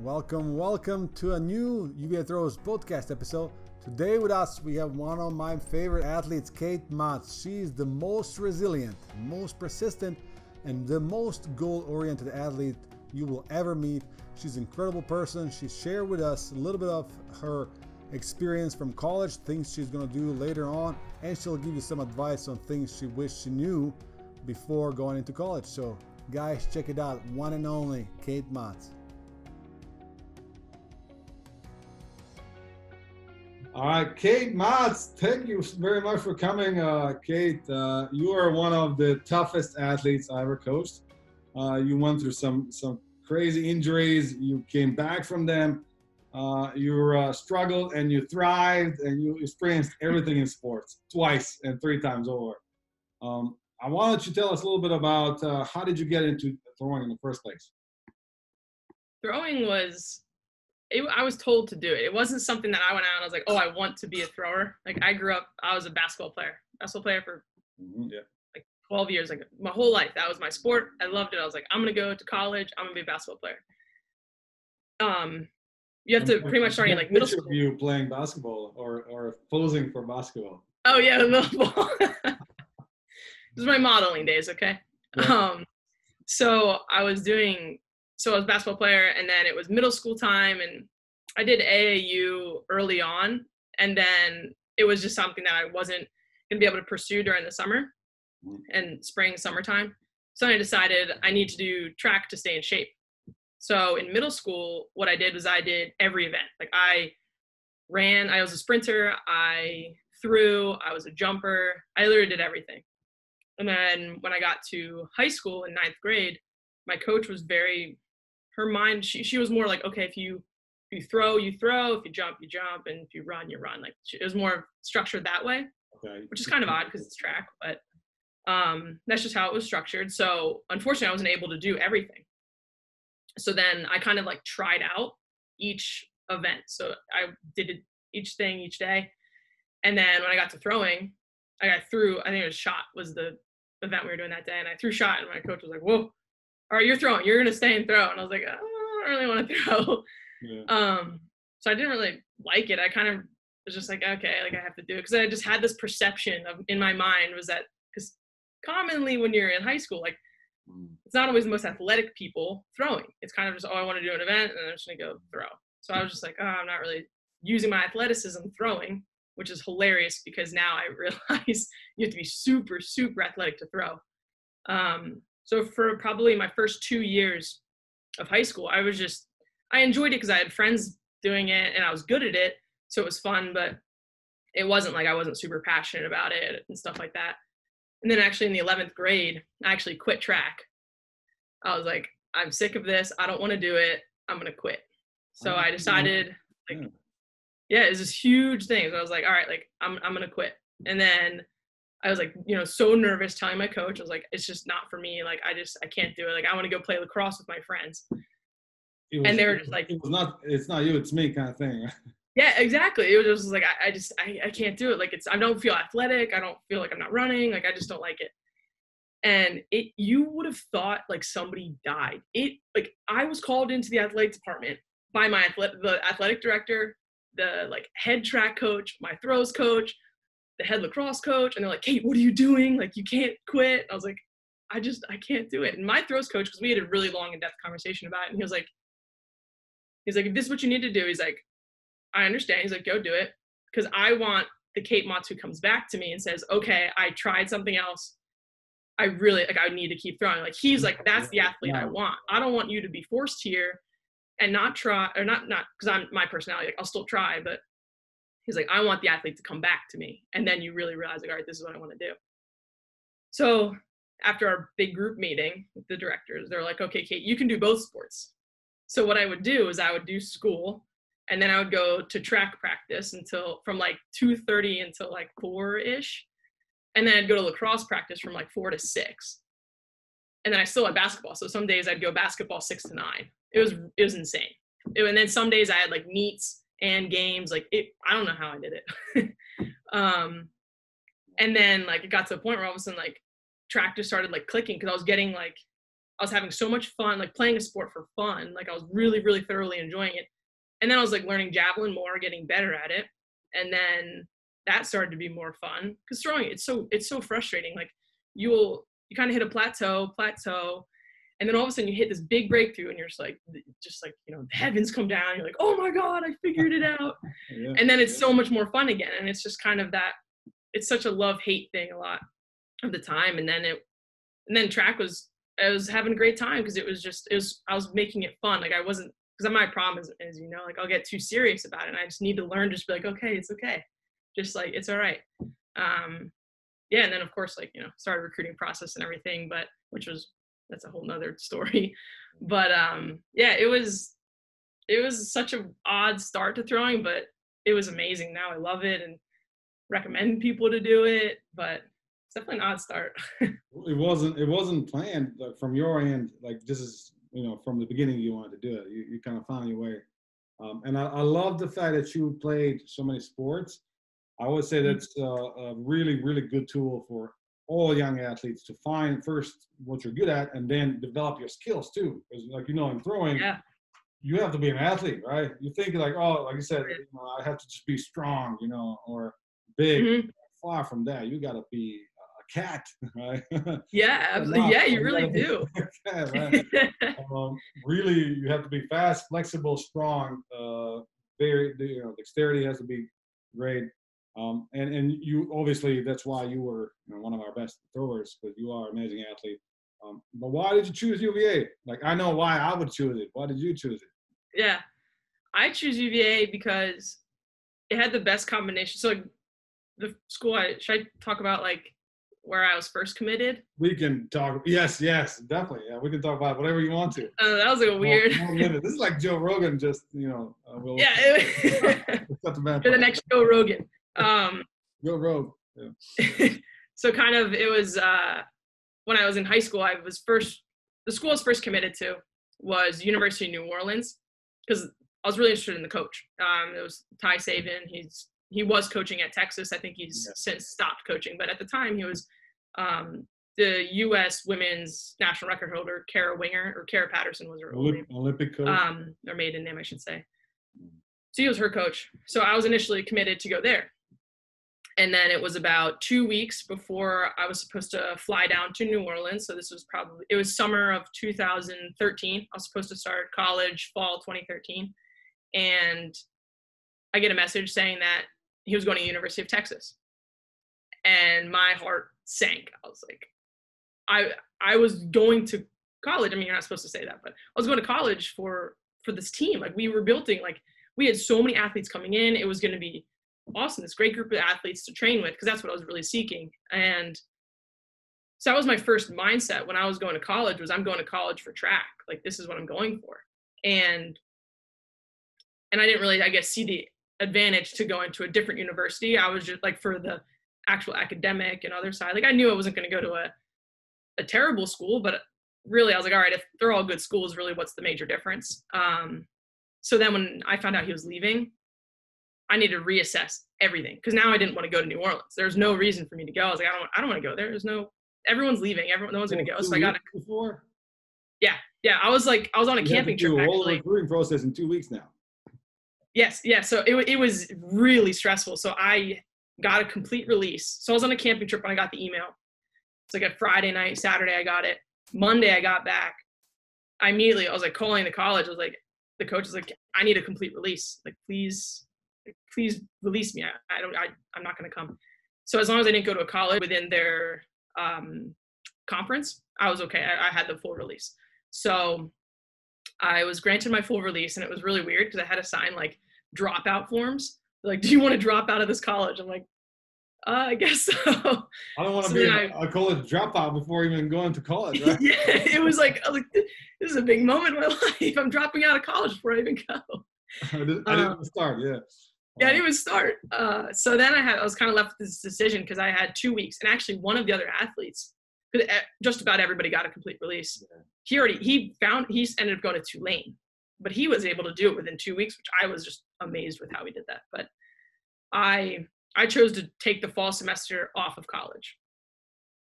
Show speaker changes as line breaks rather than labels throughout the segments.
Welcome to a new UVA Throws podcast episode. Today with us, we have one of my favorite athletes, Cait Mautz. She's the most resilient, most persistent, and the most goal-oriented athlete you will ever meet. She's an incredible person. She shared with us a little bit of her experience from college, things she's going to do later on, and she'll give you some advice on things she wished she knew before going into college. So, guys, check it out. One and only, Cait Mautz.
All right, Cait Mautz, thank you very much for coming, Cait. You are one of the toughest athletes I ever coached. You went through some crazy injuries. You came back from them. You struggled and you thrived, and you experienced everything in sports twice and 3 times over. I wanted to tell us a little bit about how did you get into throwing in the first place?
Throwing was. I was told to do it. It wasn't something that I went out and I was like, oh, I want to be a thrower. Like I grew up, I was a basketball player for like 12 years. Like my whole life, that was my sport. I loved it. I was like, I'm going to go to college. I'm going to be a basketball player. You have to pretty much start in like middle school.
You playing basketball or posing for basketball?
Oh yeah, the middle ball. This was my modeling days. Okay.
Yeah.
So I was a basketball player, and then it was middle school time, and I did AAU early on, and then it was just something that I wasn't going to be able to pursue during the summer and spring, summertime. So I decided I need to do track to stay in shape. So in middle school, what I did was I did every event. Like I ran, I was a sprinter, I threw, I was a jumper, I literally did everything. And then when I got to high school in 9th grade, my coach was her mind, she was more like, okay, if you throw, you throw, if you jump, you jump, and if you run, you run. Like it was more structured that way,
okay.
Which is kind of odd because it's track, but that's just how it was structured. So unfortunately, I wasn't able to do everything. So then I kind of like tried out each event. So I did each thing each day. And then when I got to throwing, I think it was shot was the event we were doing that day. And I threw shot, and my coach was like, whoa. All right, you're throwing. You're going to stay and throw. And I was like, I don't really want to throw.
Yeah.
So I didn't really like it. I kind of was just like, okay, like I have to do it. Because I just had this perception in my mind was that, because commonly when you're in high school, like it's not always the most athletic people throwing. It's kind of just, I want to do an event and I'm just going to go throw. So I was just like, I'm not really using my athleticism throwing, which is hilarious because now I realize you have to be super, super athletic to throw. So for probably my first 2 years of high school, I enjoyed it because I had friends doing it and I was good at it. So it was fun, but it wasn't like I wasn't super passionate about it and stuff like that. And then actually in the 11th grade, I actually quit track. I was like, I'm sick of this. I don't want to do it. I'm going to quit. So I decided it was this huge thing. So I was like, all right, like I'm going to quit. And then I was like, so nervous telling my coach. I was like, it's just not for me. Like, I can't do it. Like, I want to go play lacrosse with my friends. And they were just like,
it's not you, it's me kind of thing.
Yeah, exactly. It was just like, I can't do it. Like I don't feel athletic. I don't feel like I'm not running. Like, I just don't like it. And you would have thought like somebody died. Like I was called into the athletic department by the athletic director, the like head track coach, my throws coach, the head lacrosse coach, and they're like, Cait, what are you doing? Like, you can't quit. I was like, I can't do it. And my throws coach, because we had a really long and depth conversation about it, and he was like, if this is what you need to do, he's like, I understand. He's like, go do it. Because I want the Cait Mautz who comes back to me and says, okay, I tried something else. I really, like, I need to keep throwing. Like, he's like, that's the athlete I want. I don't want you to be forced here and not try, or not, because I'm my personality, like, I'll still try, but he's like, I want the athlete to come back to me. And then you really realize, like, all right, this is what I want to do. So after our big group meeting with the directors, they're like, okay, Cait, you can do both sports. So what I would do is I would do school, and then I would go to track practice from like 2:30 until like 4-ish. And then I'd go to lacrosse practice from like 4 to 6. And then I still had basketball. So some days I'd go basketball 6 to 9. It was insane. And then some days I had like meets and games. Like I don't know how I did it. And then like it got to a point where all of a sudden like track just started like clicking because I was getting like I was having so much fun, like playing a sport for fun. Like I was really, really thoroughly enjoying it. And then I was like learning javelin more, getting better at it. And then that started to be more fun because throwing, it's so frustrating. Like you kind of hit a plateau, and then all of a sudden you hit this big breakthrough and you're just like, you know, the heavens come down. You're like, oh my God, I figured it out. Yeah. And then it's so much more fun again. And it's just kind of that, it's such a love-hate thing a lot of the time. And then track I was having a great time because I was making it fun. Like I wasn't, because my problem is, you know, like I'll get too serious about it and I just need to learn, just be like, okay, it's okay. Just like, it's all right. Yeah. And then of course, like, you know, started recruiting process and everything, but that's a whole nother story. But yeah, it was such an odd start to throwing, but it was amazing. Now I love it and recommend people to do it, but it's definitely an odd start.
It wasn't planned, like, from your end. Like this is, you know, from the beginning you wanted to do it. You kind of found your way. And I love the fact that you played so many sports. I would say that's a really, really good tool for all young athletes to find first what you're good at and then develop your skills too. Because like, you know, in throwing, you have to be an athlete, right? You think like, oh, like you said, you know, I have to just be strong, you know, or big. Mm-hmm. Far from that. You got to be a cat, right?
Yeah, absolutely. Yeah, you really do.
Cat, right? Really, you have to be fast, flexible, strong. Very, you know, dexterity has to be great. And you obviously, that's why you were, you know, one of our best throwers, because you are an amazing athlete. But why did you choose UVA? Like, I know why I would choose it. Why did you choose it?
Yeah, I choose UVA because it had the best combination. So like the school, should I talk about like where I was first committed?
We can talk. Yes, definitely. Yeah, we can talk about whatever you want to.
That was like a weird.
This is like Joe Rogan, just, you know.
You're the next Joe Rogan.
Joe Rogan. Yeah.
So kind of, it was when I was in high school. The school I was first committed to was University of New Orleans because I was really interested in the coach. It was Ty Saban. He was coaching at Texas. I think he's since stopped coaching, but at the time he was the U.S. women's national record holder, Kara Patterson was her
Olympic coach.
Or maiden name, I should say. So he was her coach. So I was initially committed to go there. And then it was about 2 weeks before I was supposed to fly down to New Orleans. So it was summer of 2013. I was supposed to start college fall 2013. And I get a message saying that he was going to the University of Texas. And my heart sank. I was like, I was going to college. I mean, you're not supposed to say that, but I was going to college for this team. Like we were building, like we had so many athletes coming in. It was going to be awesome. This great group of athletes to train with, because that's what I was really seeking. And so that was my first mindset when I was going to college, was I'm going to college for track. Like this is what I'm going for. And I didn't really, I guess, see the advantage to going to a different university. I was just like, for the actual academic and other side, like I knew I wasn't going to go to a terrible school, but really I was like, all right, if they're all good schools, really what's the major difference? So then when I found out he was leaving, I needed to reassess everything, because now I didn't want to go to New Orleans. There's no reason for me to go. I was like, I don't want to go there. Everyone's leaving. No one's going to go. So I got to. Yeah. I was on a camping trip.
All the recruiting process in 2 weeks now.
Yes. Yeah. So it was really stressful. So I got a complete release. So I was on a camping trip when I got the email. It's like a Friday night, Saturday I got it. Monday I got back. I was like calling the college. I was like, the coach was like, I need a complete release. Like, please release me. I'm not going to come. So as long as I didn't go to a college within their conference, I was okay. I had the full release. So I was granted my full release, and it was really weird because I had to sign like dropout forms. They're like, do you want to drop out of this college? I'm like, I guess so.
I don't want to be a college dropout before even going to college, right?
Yeah, it was like, this is a big moment in my life. I'm dropping out of college before I even go.
I didn't start, yeah.
Yeah, I didn't even start. So then I was kind of left with this decision because I had 2 weeks. And actually one of the other athletes, because just about everybody got a complete release. Yeah. He ended up going to Tulane, but he was able to do it within 2 weeks, which I was just amazed with how he did that. But I chose to take the fall semester off of college.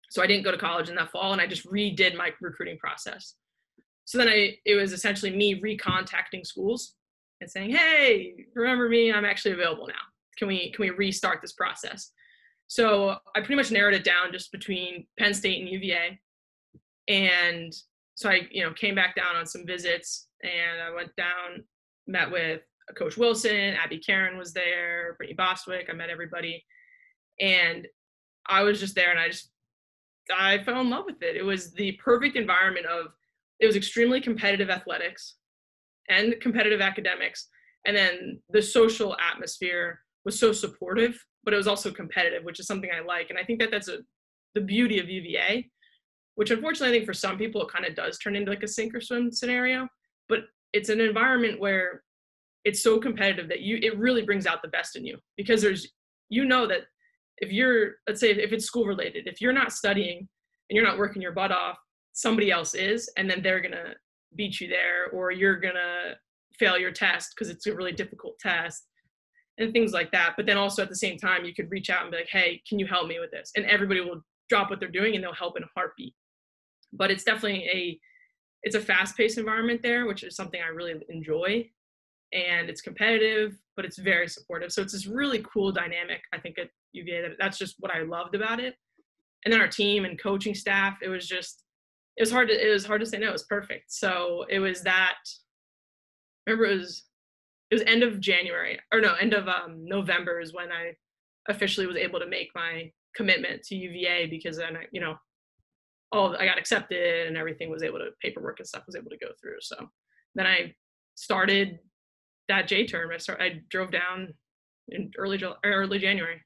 So I didn't go to college in that fall, and I just redid my recruiting process. So then it was essentially me recontacting schools and saying, hey, remember me? I'm actually available now. Can we restart this process? So I pretty much narrowed it down just between Penn State and UVA. And so I, came back down on some visits, and I went down, met with Coach Wilson, Abby Karen was there, Brittany Bostwick. I met everybody. And I was just there, and I fell in love with it. It was the perfect environment it was extremely competitive athletics and competitive academics. And then the social atmosphere was so supportive, but it was also competitive, which is something I like. And I think that's the beauty of UVA, which unfortunately I think for some people it kind of does turn into like a sink or swim scenario, but it's an environment where it's so competitive that it really brings out the best in you, because that if you're, let's say if it's school related, if you're not studying and you're not working your butt off, somebody else is, and then they're going to beat you there, or you're going to fail your test because it's a really difficult test and things like that. But then also at the same time, you could reach out and be like, hey, can you help me with this? And everybody will drop what they're doing and they'll help in a heartbeat. But it's definitely it's a fast-paced environment there, which is something I really enjoy. And it's competitive, but it's very supportive. So it's this really cool dynamic, I think, at UVA. That's just what I loved about it. And then our team and coaching staff, it was hard to say no. It was perfect. So it was that. Remember, it was end of January, or no, end of November is when I officially was able to make my commitment to UVA, because then I got accepted and everything paperwork and stuff was able to go through. So then I started that J term. I drove down in early January.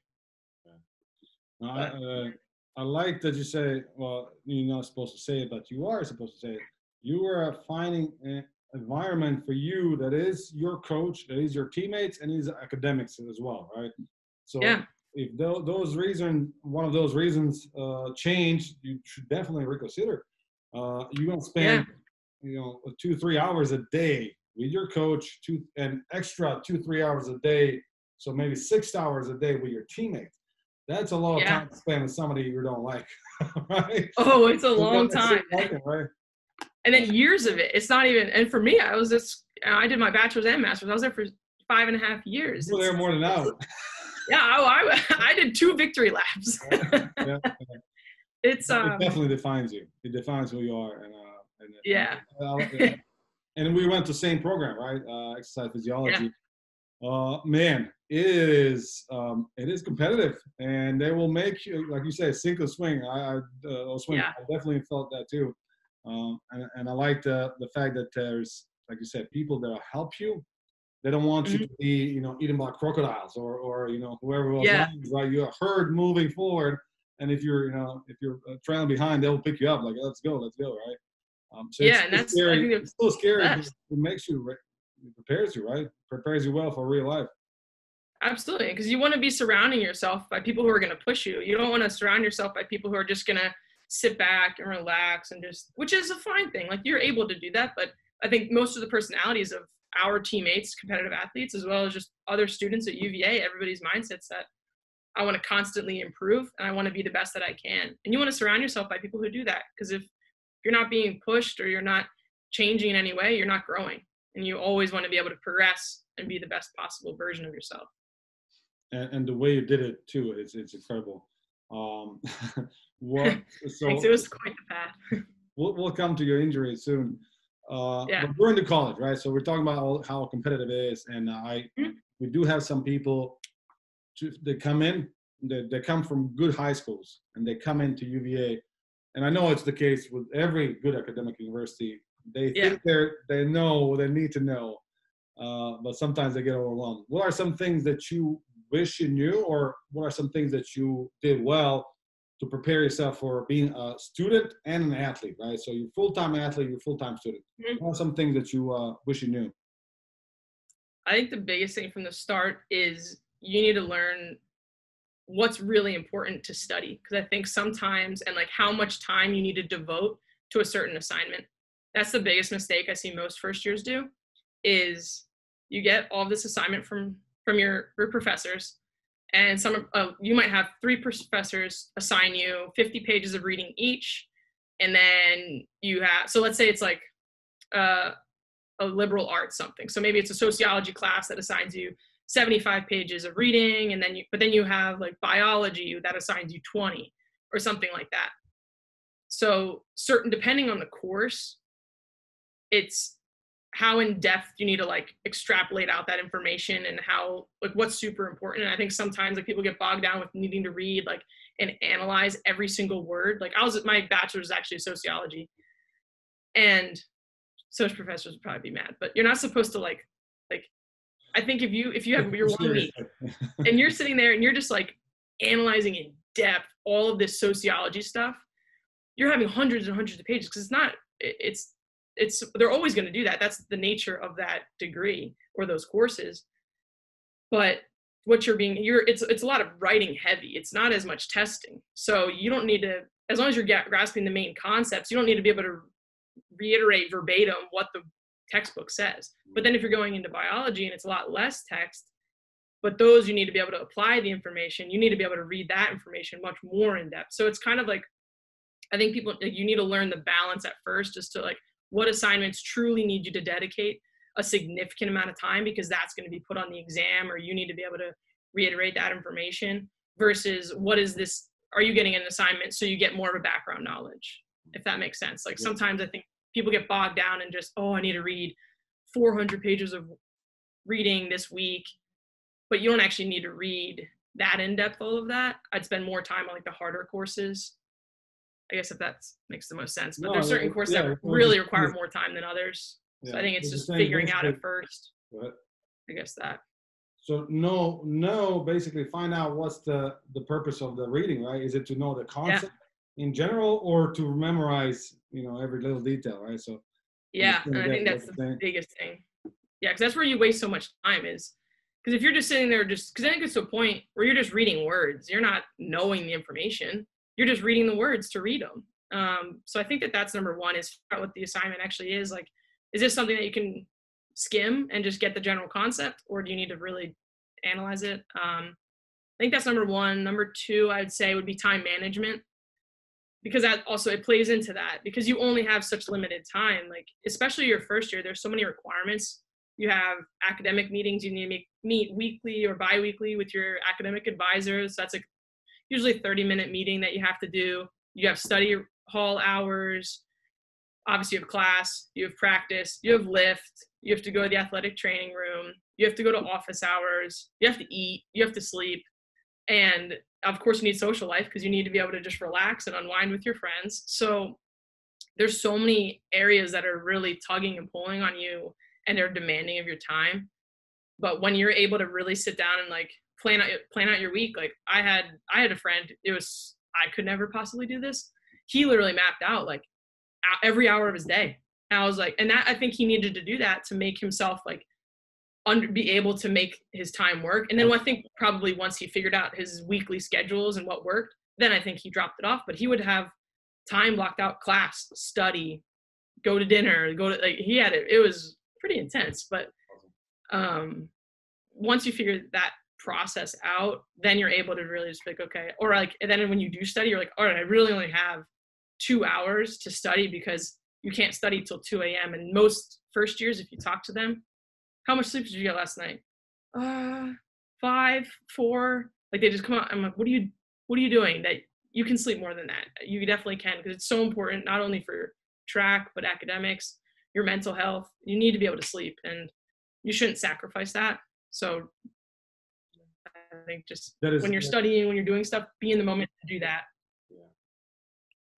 I like that you say, well, you're not supposed to say it, but you are supposed to say it. You are finding an environment for you that is your coach, that is your teammates, and is academics as well, right? So
yeah.
If one of those reasons change, you should definitely reconsider. You're gonna spend 2-3 hours a day with your coach, an extra 2-3 hours a day, so maybe 6 hours a day with your teammates. That's a lot of time to spend with somebody you don't like, right?
Oh, it's a long time.
Right?
And then years of it. It's not even. And for me, I did my bachelor's and master's. I was there for 5.5 years.
You were there more than I was.
Yeah, I did 2 victory laps.
Yeah. It definitely defines you. It defines who you are, and we went to the same program, right? Exercise physiology. Yeah. Man, it is competitive, and they will make you, like you say, sink or swing. Or swing. Yeah. I definitely felt that too, and I like the fact that there's, like you said, people that will help you. They don't want you to be, eaten by crocodiles or whoever else. Yeah. Right? You're a herd moving forward, and if you're trailing behind, they'll pick you up. Like, let's go, right? So
and that's scary. I think
it's so scary. It makes you, it prepares you, right? Prepares you well for real life.
Absolutely, because you want to be surrounding yourself by people who are going to push you. You don't want to surround yourself by people who are just going to sit back and relax and which is a fine thing. Like, you're able to do that, but I think most of the personalities of our teammates, competitive athletes, as well as just other students at UVA, everybody's mindset's that I want to constantly improve and I want to be the best that I can. And you want to surround yourself by people who do that, because if you're not being pushed or you're not changing in any way, you're not growing. And you always want to be able to progress and be the best possible version of yourself.
And the way you did it too, it's incredible.
Thanks. It was quite the path.
We'll come to your injury soon. But we're into college, right? So we're talking about how competitive it is, and we do have some people they come in, they come from good high schools, and they come into UVA, and I know it's the case with every good academic university. They think they know what they need to know, but sometimes they get overwhelmed. What are some things that you wish you knew, or what are some things that you did well to prepare yourself for being a student and an athlete, right? So you're full-time athlete, you're full-time student. What are some things that you wish you knew?
I think the biggest thing from the start is you need to learn what's really important to study. Because I think sometimes, and like how much time you need to devote to a certain assignment. That's the biggest mistake I see most first years do, is you get all this assignment from your professors, And you might have 3 professors assign you 50 pages of reading each. And then you have, so let's say it's like a liberal arts something. So maybe it's a sociology class that assigns you 75 pages of reading, and then you have like biology that assigns you 20 or something like that. So depending on the course, it's how in depth you need to like extrapolate out that information and how, like, what's super important. And I think sometimes like people get bogged down with needing to read like and analyze every single word. Like my bachelor's is actually sociology, and social professors would probably be mad, but you're not supposed to like I think if you have your 1 week and you're sitting there and you're just like analyzing in depth all of this sociology stuff, you're having hundreds and hundreds of pages, because they're always going to do that. That's the nature of that degree or those courses. But what it's a lot of writing heavy. It's not as much testing. So you don't need to, as long as you're grasping the main concepts, you don't need to be able to reiterate verbatim what the textbook says. But then if you're going into biology and it's a lot less text, but those you need to be able to apply the information, you need to be able to read that information much more in depth. So it's kind of like, I think you need to learn the balance at first, just to like what assignments truly need you to dedicate a significant amount of time, because that's going to be put on the exam, or you need to be able to reiterate that information, versus what is this, are you getting an assignment so you get more of a background knowledge, if that makes sense. Like sometimes I think people get bogged down and just, I need to read 400 pages of reading this week, but you don't actually need to read that in depth, all of that. I'd spend more time on like the harder courses, I guess, if that makes the most sense. But there's certain courses that really require more time than others. So I think it's just figuring out at first. I guess that.
So basically find out what's the purpose of the reading, right? Is it to know the concept in general, or to memorize, every little detail, right? So
and I think that's the biggest thing. Yeah, because that's where you waste so much time, is because if you're just sitting there, because then it gets to a point where you're just reading words, you're not knowing the information, you're just reading the words to read them. So I think that's number one, is figure out what the assignment actually is. Like, is this something that you can skim and just get the general concept, or do you need to really analyze it? I think that's number one. Number two, I'd say, would be time management, because that also, it plays into that, because you only have such limited time. Like, especially your first year, there's so many requirements. You have academic meetings, you need to meet weekly or bi-weekly with your academic advisors. That's like usually a 30-minute meeting that you have to do. You have study hall hours. Obviously, you have class, you have practice, you have lift, you have to go to the athletic training room, you have to go to office hours, you have to eat, you have to sleep. And of course, you need social life, because you need to be able to just relax and unwind with your friends. So there's so many areas that are really tugging and pulling on you, and they're demanding of your time. But when you're able to really sit down and like plan out your week, like I had a friend, I could never possibly do this. He literally mapped out like every hour of his day. And I was like, and that, I think he needed to do that to make himself like be able to make his time work. And then I think probably once he figured out his weekly schedules and what worked, then I think he dropped it off. But he would have time blocked out, class, study, go to dinner, he had it. It was pretty intense. But once you figure that process out, then you're able to really just be like, okay. Or like, and then when you do study, you're like, all right, I really only have 2 hours to study, because you can't study till 2 a.m. And most first years, if you talk to them, how much sleep did you get last night? 5, 4. Like, they just come out. I'm like, what are you doing? That you can sleep more than that. You definitely can, because it's so important, not only for track, but academics, your mental health. You need to be able to sleep, and you shouldn't sacrifice that. So I think just when you're studying, when you're doing stuff, be in the moment to do that.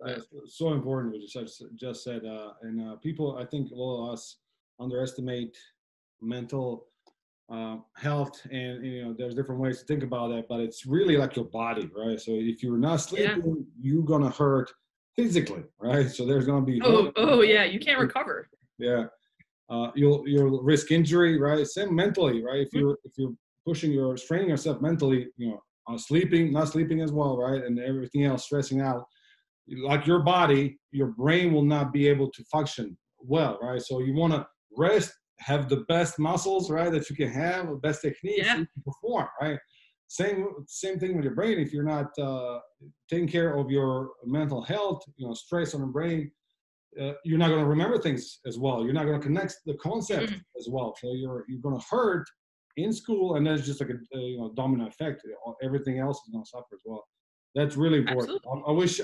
That's so important what you just said. And people, I think a lot of us underestimate mental health, and there's different ways to think about that, but it's really like your body, right? So if you're not sleeping, you're gonna hurt physically, right? So there's gonna be
you can't recover.
You'll risk injury, right? Same mentally, right? If you're straining yourself mentally, on sleeping, not sleeping as well, right? And everything else, stressing out, like your body, your brain will not be able to function well, right? So you want to rest, have the best muscles, right, that you can have, the best techniques, so you can perform, right? same thing with your brain. If you're not taking care of your mental health, stress on the brain, you're not going to remember things as well. You're not going to connect the concept as well. So you're going to hurt in school, and that's just like a domino effect. Everything else is going to suffer as well. That's really important. I wish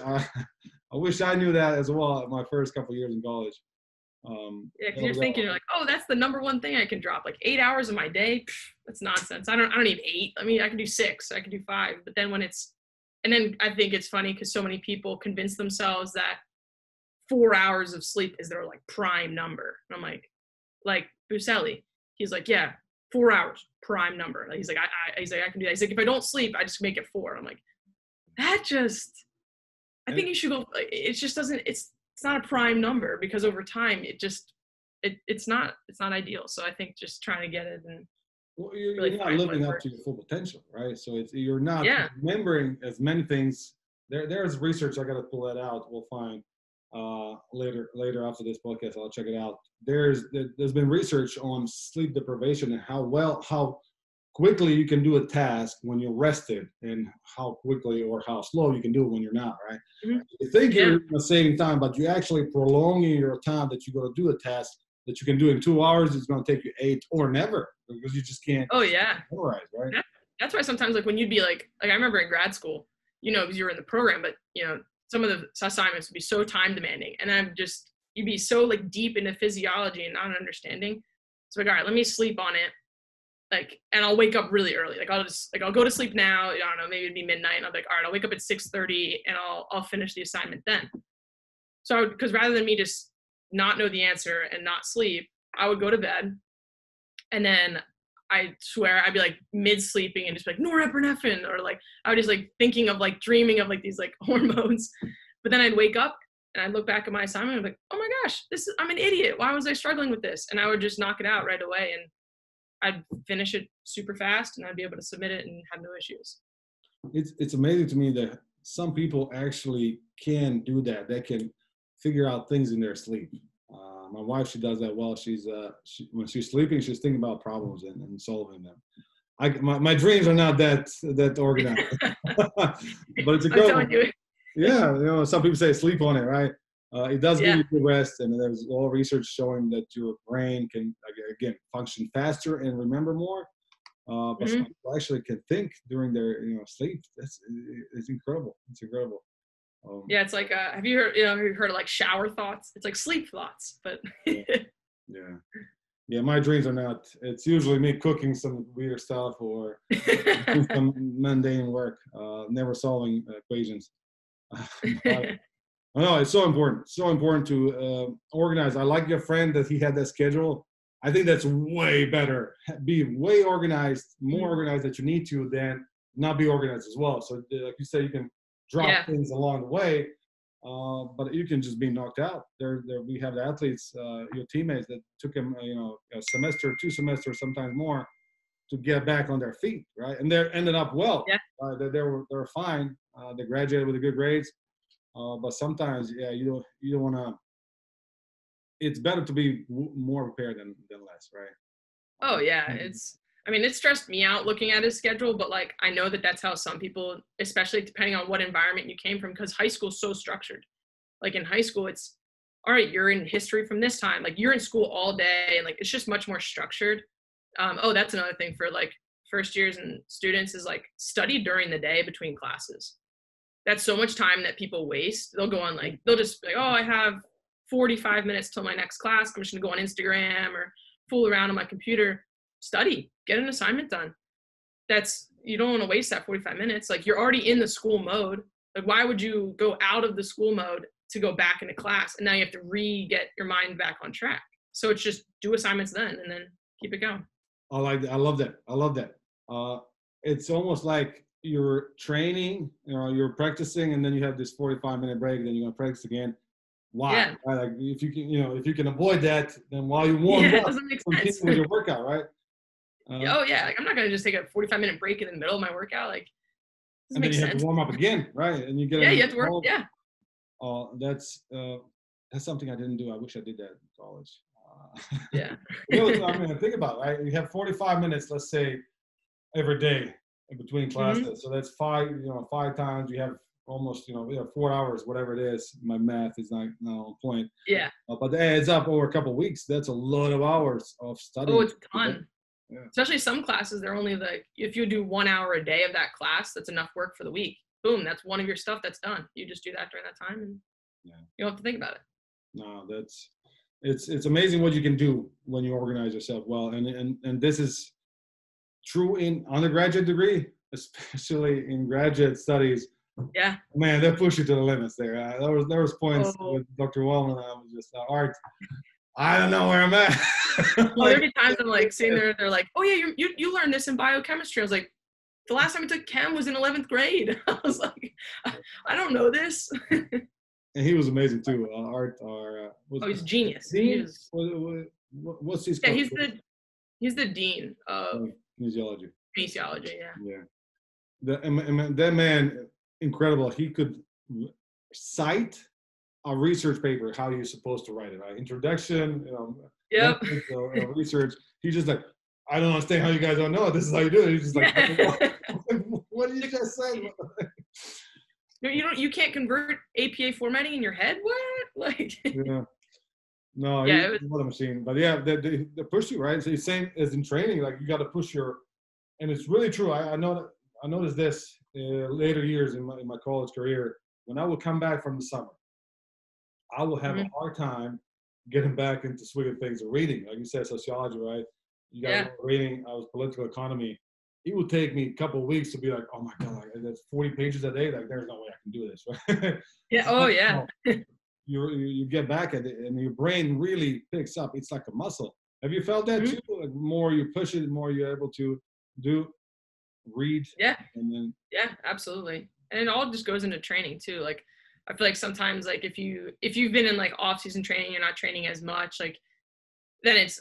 I knew that as well my first couple of years in college.
Yeah, because you're thinking, you're like, oh, that's the number one thing I can drop. Like 8 hours of my day, that's nonsense. I don't need 8. I mean, I can do 6, I can do 5. But then and then I think it's funny because so many people convince themselves that 4 hours of sleep is their like prime number. And I'm like Buselli, he's like, yeah, 4 hours, prime number. Like, he's like, I can do that. He's like, if I don't sleep, I just make it 4. I'm like, I think you should go. It just doesn't. It's not a prime number because over time it's not ideal. So I think just trying to get it and
you're
really
not living up to your full potential, right? So you're not remembering as many things. There's research. I got to pull that out. We'll find later after this podcast. I'll check it out. There's been research on sleep deprivation and how quickly you can do a task when you're rested, and how quickly or how slow you can do it when you're not, right? Mm-hmm. You think you're saving time, but you're actually prolonging your time that you're going to do a task that you can do in 2 hours. It's going to take you 8 or never, because you just can't memorize, right?
That's why sometimes, like, when you'd be like I remember in grad school, because you were in the program, but some of the assignments would be so time demanding, and you'd be so like deep into physiology and not understanding. So like, all right, let me sleep on it. Like, and I'll wake up really early. Like, I'll go to sleep now. I don't know, maybe it'd be midnight. And I'll be like, all right, I'll wake up at 6:30 and I'll finish the assignment then. So, because rather than me just not know the answer and not sleep, I would go to bed, and then I swear I'd be like mid sleeping and just be like norepinephrine, or like I would just like thinking of like dreaming of like these like hormones. But then I'd wake up and I'd look back at my assignment and I'd be like, oh my gosh, I'm an idiot. Why was I struggling with this? And I would just knock it out right away, and I'd finish it super fast, and I'd be able to submit it and have no issues.
It's amazing to me that some people actually can do that. They can figure out things in their sleep. My wife, she does that well. When she's sleeping, she's thinking about problems and solving them. My dreams are not that organized, but it's a good one. Yeah, some people say sleep on it, right? It does give you good rest, and there's all research showing that your brain can, again, function faster and remember more. But some people actually can think during their sleep. It's incredible. It's incredible.
Yeah, it's like have you heard of like shower thoughts? It's like sleep thoughts, but
yeah. My dreams are not. It's usually me cooking some weird stuff or some mundane work, never solving equations. No, it's so important to organize. I like your friend that he had that schedule. I think that's way better. Be way organized, more organized that you need to, than not be organized as well. So like you said, you can drop things along the way, but you can just be knocked out. We have the athletes, your teammates, that took them a semester, 2 semesters, sometimes more, to get back on their feet, right? And they ended up well. They were fine. They graduated with good grades. But sometimes, you don't want to. It's better to be more prepared than less, right?
Oh yeah, it stressed me out looking at his schedule, but like I know that's how some people, especially depending on what environment you came from, because high school is so structured. Like in high school, it's all right. You're in history from this time. Like you're in school all day, and like it's just much more structured. That's another thing for like first years and students is like study during the day between classes. That's so much time that people waste. They'll just be like, oh, I have 45 minutes till my next class. I'm just gonna go on Instagram or fool around on my computer. Study, get an assignment done. You don't want to waste that 45 minutes. Like you're already in the school mode. Like why would you go out of the school mode to go back into class? And now you have to get your mind back on track. So it's just do assignments then and then keep it going.
I love that. It's almost like you're training, you're practicing, and then you have this 45-minute break, then you're gonna practice again. Why?
Yeah.
Right? Like if you can avoid that, then while you warm up,
it doesn't make sense.
with your workout, right?
Like I'm not gonna just take a 45-minute break in the middle of my workout. Like,
and then you have to warm up again, right? And you get
you have to work. Yeah.
That's something I didn't do. I wish I did that in college.
Yeah.
Think about it, right? You have 45 minutes, let's say, every day. in between classes. So that's 5 times. You have almost, 4 hours, whatever it is. My math is not on point.
Yeah.
But that adds up over a couple of weeks. That's a lot of hours of studying.
Oh, it's a ton.
Yeah.
Especially some classes, they're only like, if you do 1 hour a day of that class, that's enough work for the week. Boom, that's one of your stuff that's done. You just do that during that time, and you don't have to think about it.
No, it's amazing what you can do when you organize yourself well, and this is true in undergraduate degree, especially in graduate studies.
Yeah.
Man, they push you to the limits there. There was points with Dr. Wellman, I was just Art. I don't know where I'm at.
There'd be times I'm like sitting there, they're like, "Oh yeah, you learned this in biochemistry." I was like, "The last time I took chem was in 11th grade." I was like, "I don't know this."
And he was amazing too. Art,
he's a genius.
Dean? What's his?
Yeah, he's the dean of
kinesiology.
Kinesiology, yeah.
Yeah, that man, incredible. He could cite a research paper how you're supposed to write it, right? Introduction,
Yep.
Research. He's just like, I don't understand how you guys don't know it. This is how you do it. He's just like, what did you just say?
No, you can't convert APA formatting in your head. What? Like.
Yeah. No.
Yeah.
It was what I'm seeing, but yeah, they push you, right? So it's same as in training, like you got to push and it's really true. I noticed this later years in my college career. When I would come back from the summer, I will have a hard time getting back into swing of things or reading. Like you said, sociology, right? You got reading. I was political economy. It would take me a couple of weeks to be like, oh my God, that's 40 pages a day. Like, there's no way I can do this, right?
Yeah. Oh yeah.
You get back at it, and your brain really picks up. It's like a muscle. Have you felt that too? Like, more you push it, the more you're able to read.
Yeah.
And then.
Yeah, absolutely. And it all just goes into training too. Like, I feel like sometimes, like if you've been in like off-season training, you're not training as much, like then it's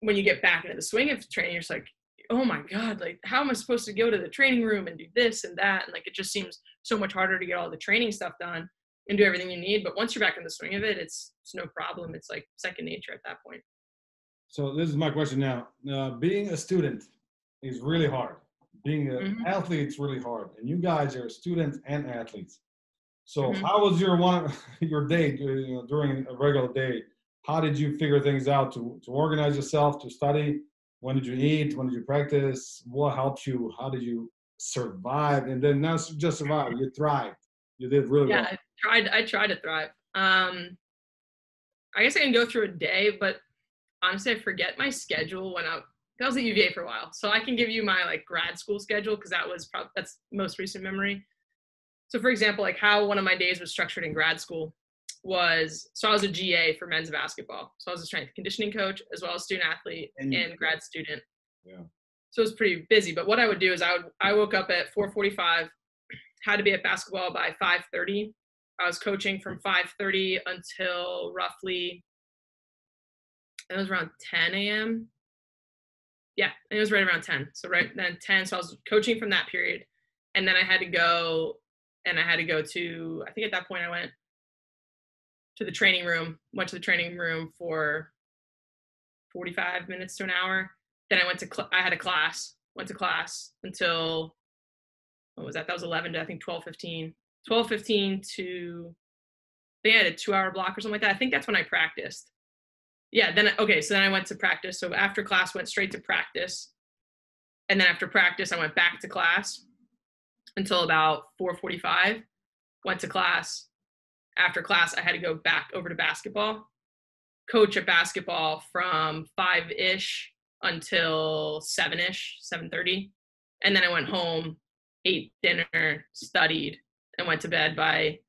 when you get back into the swing of training, you're just like, oh my God, like how am I supposed to go to the training room and do this and that? And like, it just seems so much harder to get all the training stuff done and do everything you need. But once you're back in the swing of it, it's no problem. It's like second nature at that point.
So this is my question now. Being a student is really hard. Being an athlete is really hard. And you guys are students and athletes. So how was your day during a regular day? How did you figure things out to organize yourself, to study? When did you eat? When did you practice? What helped you? How did you survive? And then not just survive, you thrived. You did really well.
Yeah, I tried to thrive. I guess I can go through a day, but honestly, I forget my schedule that was at UVA for a while. So I can give you my like grad school schedule because that's most recent memory. So for example, like how one of my days was structured in grad school was, so I was a GA for men's basketball. So I was a strength and conditioning coach as well as student athlete and grad student.
Yeah.
So it was pretty busy. But what I would do is I woke up at 4:45, had to be at basketball by 5:30. I was coaching from 5:30 until roughly, it was around 10 a.m. Yeah, it was right around 10. So right then 10. So I was coaching from that period. And then I had to go to, I think at that point I went to the training room, for 45 minutes to an hour. Then I went to class until, what was that? That was 11 to I think 12:15 to, I think I had a 2-hour block or something like that. I think that's when I practiced. Yeah, so then I went to practice. So after class, went straight to practice. And then after practice, I went back to class until about 4:45, went to class. After class, I had to go back over to basketball, coach at basketball from 5-ish until 7-ish, 7:30. And then I went home, ate dinner, studied, and went to bed by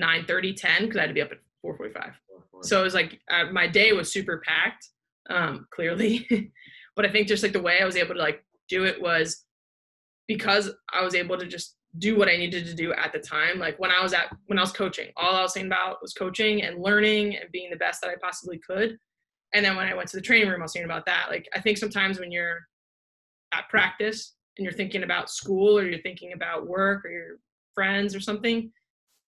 9:30, 10, because I had to be up at 4:45. So it was like my day was super packed, clearly. But I think just like the way I was able to like do it was because I was able to just do what I needed to do at the time. Like when I was coaching, all I was thinking about was coaching and learning and being the best that I possibly could. And then when I went to the training room, I was thinking about that. Like I think sometimes when you're at practice and you're thinking about school or you're thinking about work or your friends or something,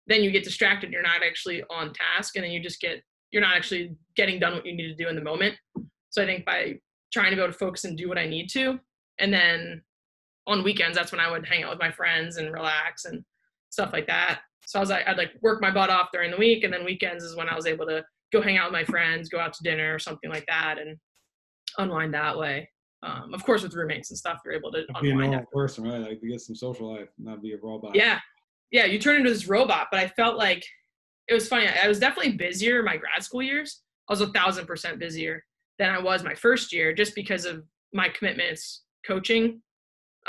then you get distracted. You're not actually on task, and then you're not actually getting done what you need to do in the moment. So I think by trying to be able to focus and do what I need to, and then on weekends, that's when I would hang out with my friends and relax and stuff like that. So I'd like work my butt off during the week, and then weekends is when I was able to go hang out with my friends, go out to dinner or something like that, and unwind that way. Of course, with roommates and stuff, you're able to
Be a
unwind.
normal person, right? Like to get some social life, not be a robot.
Yeah. Yeah. You turn into this robot, but I felt like it was funny. I was definitely busier my grad school years. I was 1,000% busier than I was my first year, just because of my commitments coaching,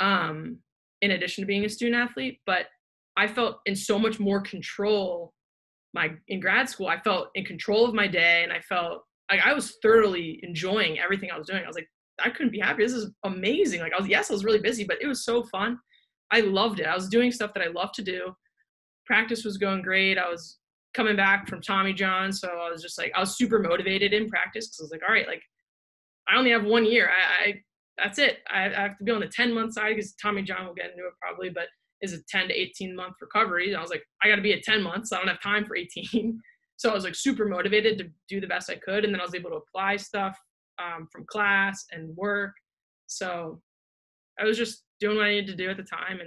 in addition to being a student athlete. But I felt in so much more control in grad school. I felt in control of my day, and I felt like I was thoroughly enjoying everything I was doing. I was like, I couldn't be happy. This is amazing. Like I was really busy, but it was so fun. I loved it. I was doing stuff that I love to do. Practice was going great. I was coming back from Tommy John. So I was just like, I was super motivated in practice, because I was like, all right, like I only have 1 year. That's it. I have to be on the 10-month side, because Tommy John will get into it probably, but is a 10 to 18 month recovery. And I was like, I got to be at 10 months. I don't have time for 18. So I was like super motivated to do the best I could. And then I was able to apply stuff from class and work. So I was just doing what I needed to do at the time.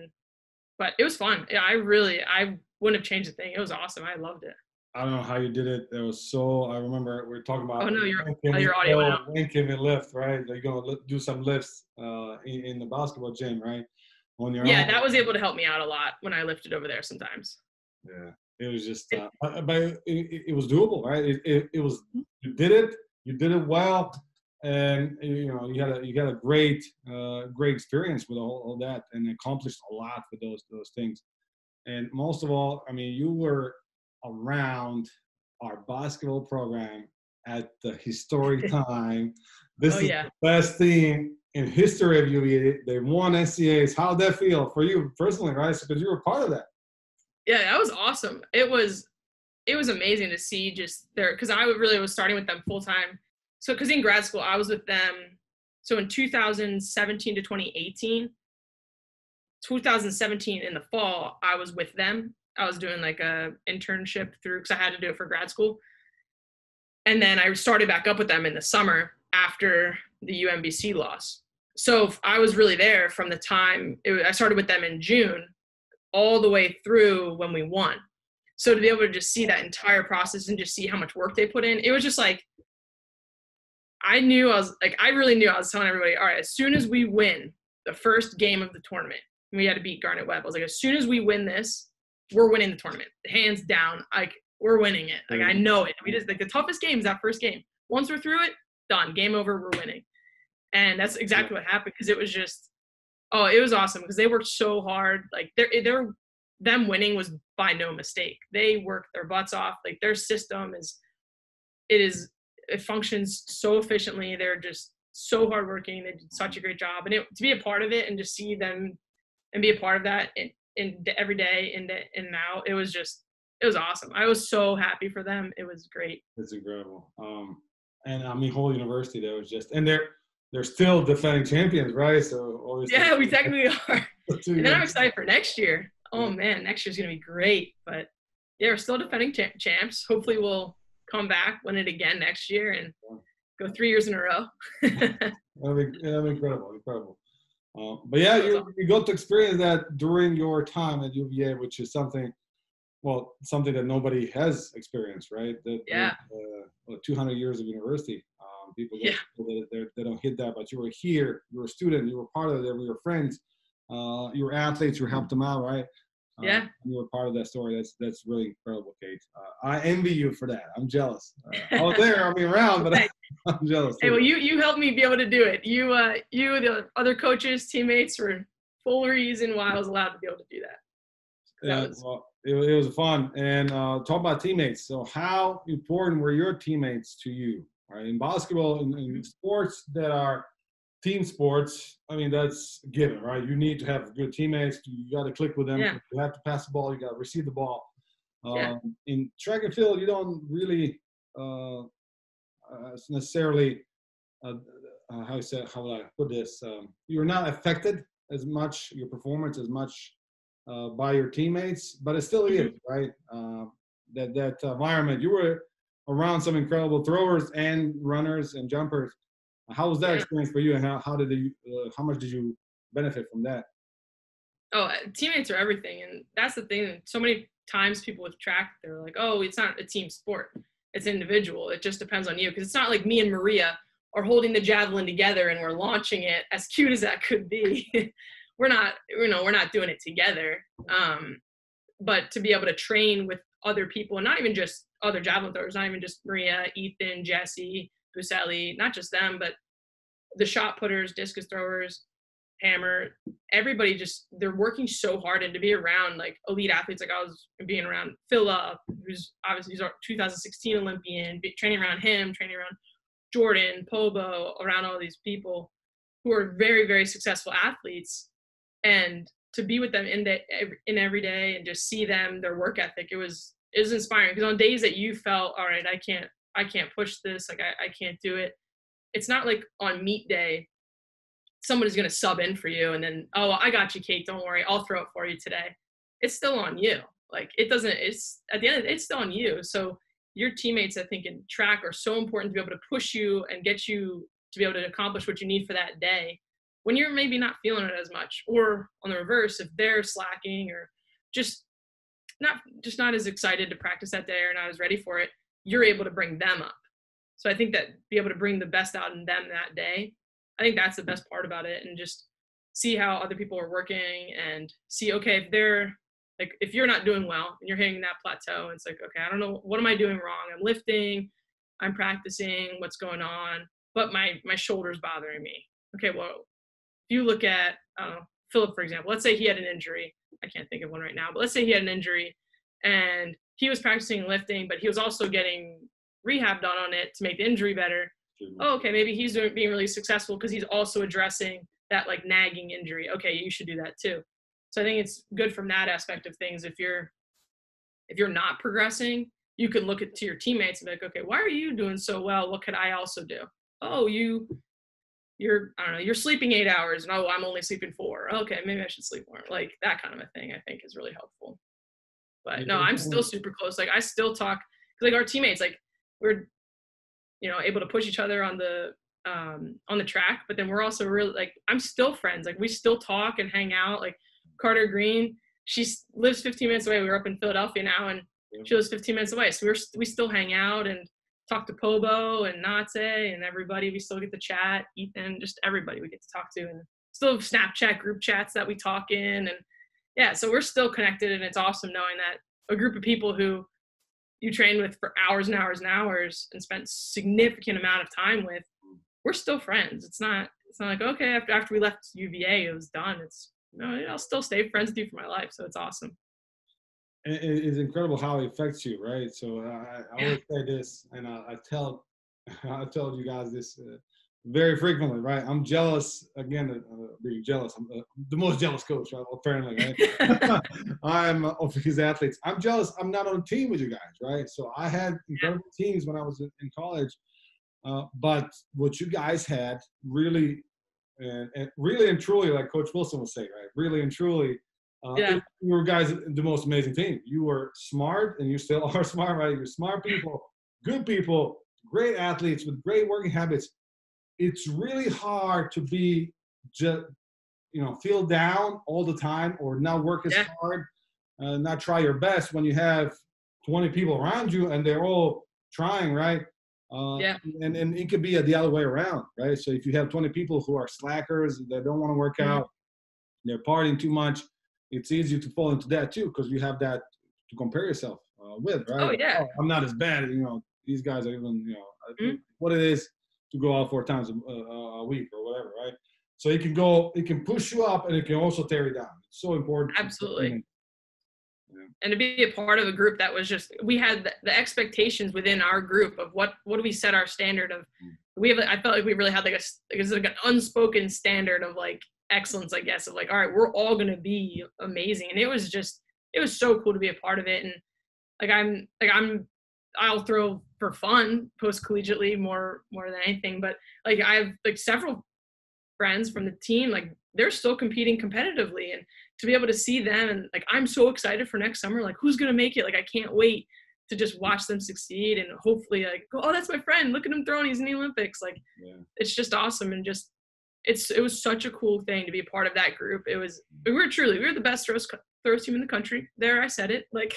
But it was fun. Yeah, I wouldn't have changed a thing. It was awesome. I loved it.
I don't know how you did it. It was so. I remember we were talking about.
Oh no, your audio went out.
When can we lift? Right, you're gonna do some lifts in the basketball gym, right? On your
Yeah,
own.
that was able to help me out a lot when I lifted over there sometimes.
Yeah, it was just, but it was doable, right? It was. You did it well, and you know you had a great experience with all that, and accomplished a lot with those things. And most of all, I mean, you were around our basketball program at the historic time. This is the best team in history of UVA. They won NCAAs. How did that feel for you personally, right? Because you were part of that.
Yeah, that was awesome. It was amazing to see just there, because I really was starting with them full time. So because in grad school I was with them. So in 2017 to 2018, 2017 in the fall, I was with them. I was doing like a internship because I had to do it for grad school. And then I started back up with them in the summer after the UMBC loss. So I was really there from the time I started with them in June all the way through when we won. So to be able to just see that entire process and just see how much work they put in, it was just like, I really knew I was telling everybody, all right, as soon as we win the first game of the tournament, we had to beat Garnet Webb. I was like, as soon as we win this, we're winning the tournament, hands down. Like we're winning it. Like I know it. We just like the toughest game is that first game. Once we're through it, done, game over, we're winning. And that's exactly what happened, because it was just, it was awesome because they worked so hard. Like them winning was by no mistake. They worked their butts off. Like their system it functions so efficiently. They're just so hardworking. They did such a great job, and to be a part of it and just see them and be a part of that in every day in and out, it was awesome. I was so happy for them. It was great.
It's incredible. And I mean, whole university there was just, and they're still defending champions, right? So
yeah, we technically are. And then I'm excited for next year. Oh man, next year's gonna be great. But yeah, we're still defending champs. Hopefully, we'll come back, win it again next year, and go 3 years in a row.
That'll be incredible. But yeah, you got to experience that during your time at UVA, which is something that nobody has experienced, right? 200 years of university. People they don't hit that, but you were here, you were a student, you were part of it, we were friends, you were athletes, you helped them out, right? You were part of that story. That's really incredible, Cait. I envy you for that. I'm jealous. I was there, I mean around, but I'm jealous.
Hey, well, you helped me be able to do it. You, the other coaches, teammates were full reason why I was allowed to be able to do that.
It was fun. And talk about teammates. So how important were your teammates to you? Right? In basketball, in sports that are team sports, I mean, that's a given, right? You need to have good teammates. You got to click with them.
Yeah.
You have to pass the ball. You got to receive the ball. In track and field, you don't really necessarily, how will I put this? You're not affected as much, your performance as much by your teammates, but it still is, right? That environment, you were around some incredible throwers and runners and jumpers. How was that experience for you, and how much did you benefit from that?
Oh, teammates are everything. And that's the thing. So many times people with track, they're like, oh, it's not a team sport. It's individual. It just depends on you. Because it's not like me and Maria are holding the javelin together and we're launching it, as cute as that could be. We're not doing it together. But to be able to train with other people, and not even just other javelin throwers, not even just Maria, Ethan, Jesse, Buselli, not just them, but the shot putters, discus throwers, hammer, everybody just, they're working so hard, and to be around like elite athletes, like I was being around Philip, who's obviously he's our 2016 Olympian, training around him, training around Jordan, Pobo, around all these people who are very, very successful athletes, and to be with them in every day and just see them, their work ethic, it was inspiring. Because on days that you felt, all right, I can't push this, like I can't do it, it's not like on meet day somebody's going to sub in for you and then, oh, I got you, Cait, don't worry, I'll throw it for you today. It's still on you. Like it's at the end of the day, it's still on you. So your teammates, I think, in track are so important to be able to push you and get you to be able to accomplish what you need for that day when you're maybe not feeling it as much. Or on the reverse, if they're slacking or just not as excited to practice that day or not as ready for it, you're able to bring them up. So I think that be able to bring the best out in them that day, I think that's the best part about it. And just see how other people are working and see, okay, if they're like, if you're not doing well and you're hitting that plateau, it's like, okay, I don't know, what am I doing wrong? I'm lifting, I'm practicing, what's going on, but my shoulder's bothering me. Okay, well, if you look at Philip, for example, let's say he had an injury. I can't think of one right now, but let's say he had an injury and he was practicing lifting, but he was also getting rehab done on it to make the injury better. Oh, okay, maybe he's being really successful because he's also addressing that like nagging injury. Okay, you should do that too. So I think it's good from that aspect of things. If you're not progressing, you can look to your teammates and be like, okay, why are you doing so well? What could I also do? Oh, you're I don't know, you're sleeping 8 hours, and oh, I'm only sleeping 4. Okay, maybe I should sleep more. Like that kind of a thing, I think, is really helpful. But no, I'm still super close. Like I still talk, like our teammates, like we're, able to push each other on the track, but then we're also really like, I'm still friends. Like we still talk and hang out. Like Carter Green, she lives 15 minutes away. We were up in Philadelphia now, and she lives 15 minutes away. So we still hang out and talk to Pobo and Natse and everybody. We still get to chat, Ethan, just everybody we get to talk to, and still have Snapchat group chats that we talk in. And yeah, so we're still connected, and it's awesome knowing that a group of people who you train with for hours and hours and hours and spent significant amount of time with, we're still friends. It's not like, okay, after we left UVA, it was done. It's, I'll still stay friends with you for my life. So it's awesome.
It's incredible how it affects you, right? So I always say this, and I tell you guys this very frequently, right? I'm jealous, again, being jealous. I'm the most jealous coach, right? Apparently, right? I'm of his athletes. I'm jealous. I'm not on a team with you guys, right? So I had incredible teams when I was in college, but what you guys had really, and really and truly, like Coach Wilson would say, right? Really and truly, you were guys the most amazing team. You were smart, and you still are smart, right? You're smart people, good people, great athletes with great working habits. It's really hard to be just, feel down all the time or not work as hard, not try your best when you have 20 people around you and they're all trying, right? And it could be the other way around, right? So if you have 20 people who are slackers, that don't want to work out, they're partying too much, it's easy to fall into that too, because you have that to compare yourself with, right?
Oh, yeah.
I'm not as bad, these guys are even, what it is to go out 4 times a week or whatever, right? So it can push you up, and it can also tear you down. It's so important.
Absolutely. And to be a part of a group that was just, we had the expectations within our group of what do we set our standard of. I felt like we really had like an unspoken standard of like excellence, I guess, of like, all right, we're all going to be amazing. And it was so cool to be a part of it. And I'll throw for fun post collegiately more than anything, but like I have like several friends from the team, like they're still competing competitively, and to be able to see them, and like I'm so excited for next summer, like who's gonna make it, like I can't wait to just watch them succeed and hopefully like, oh, that's my friend, look at him throwing, he's in the Olympics. Like it's just awesome, and just it was such a cool thing to be a part of that group. We were the best throws team in the country. There, I said it. Like,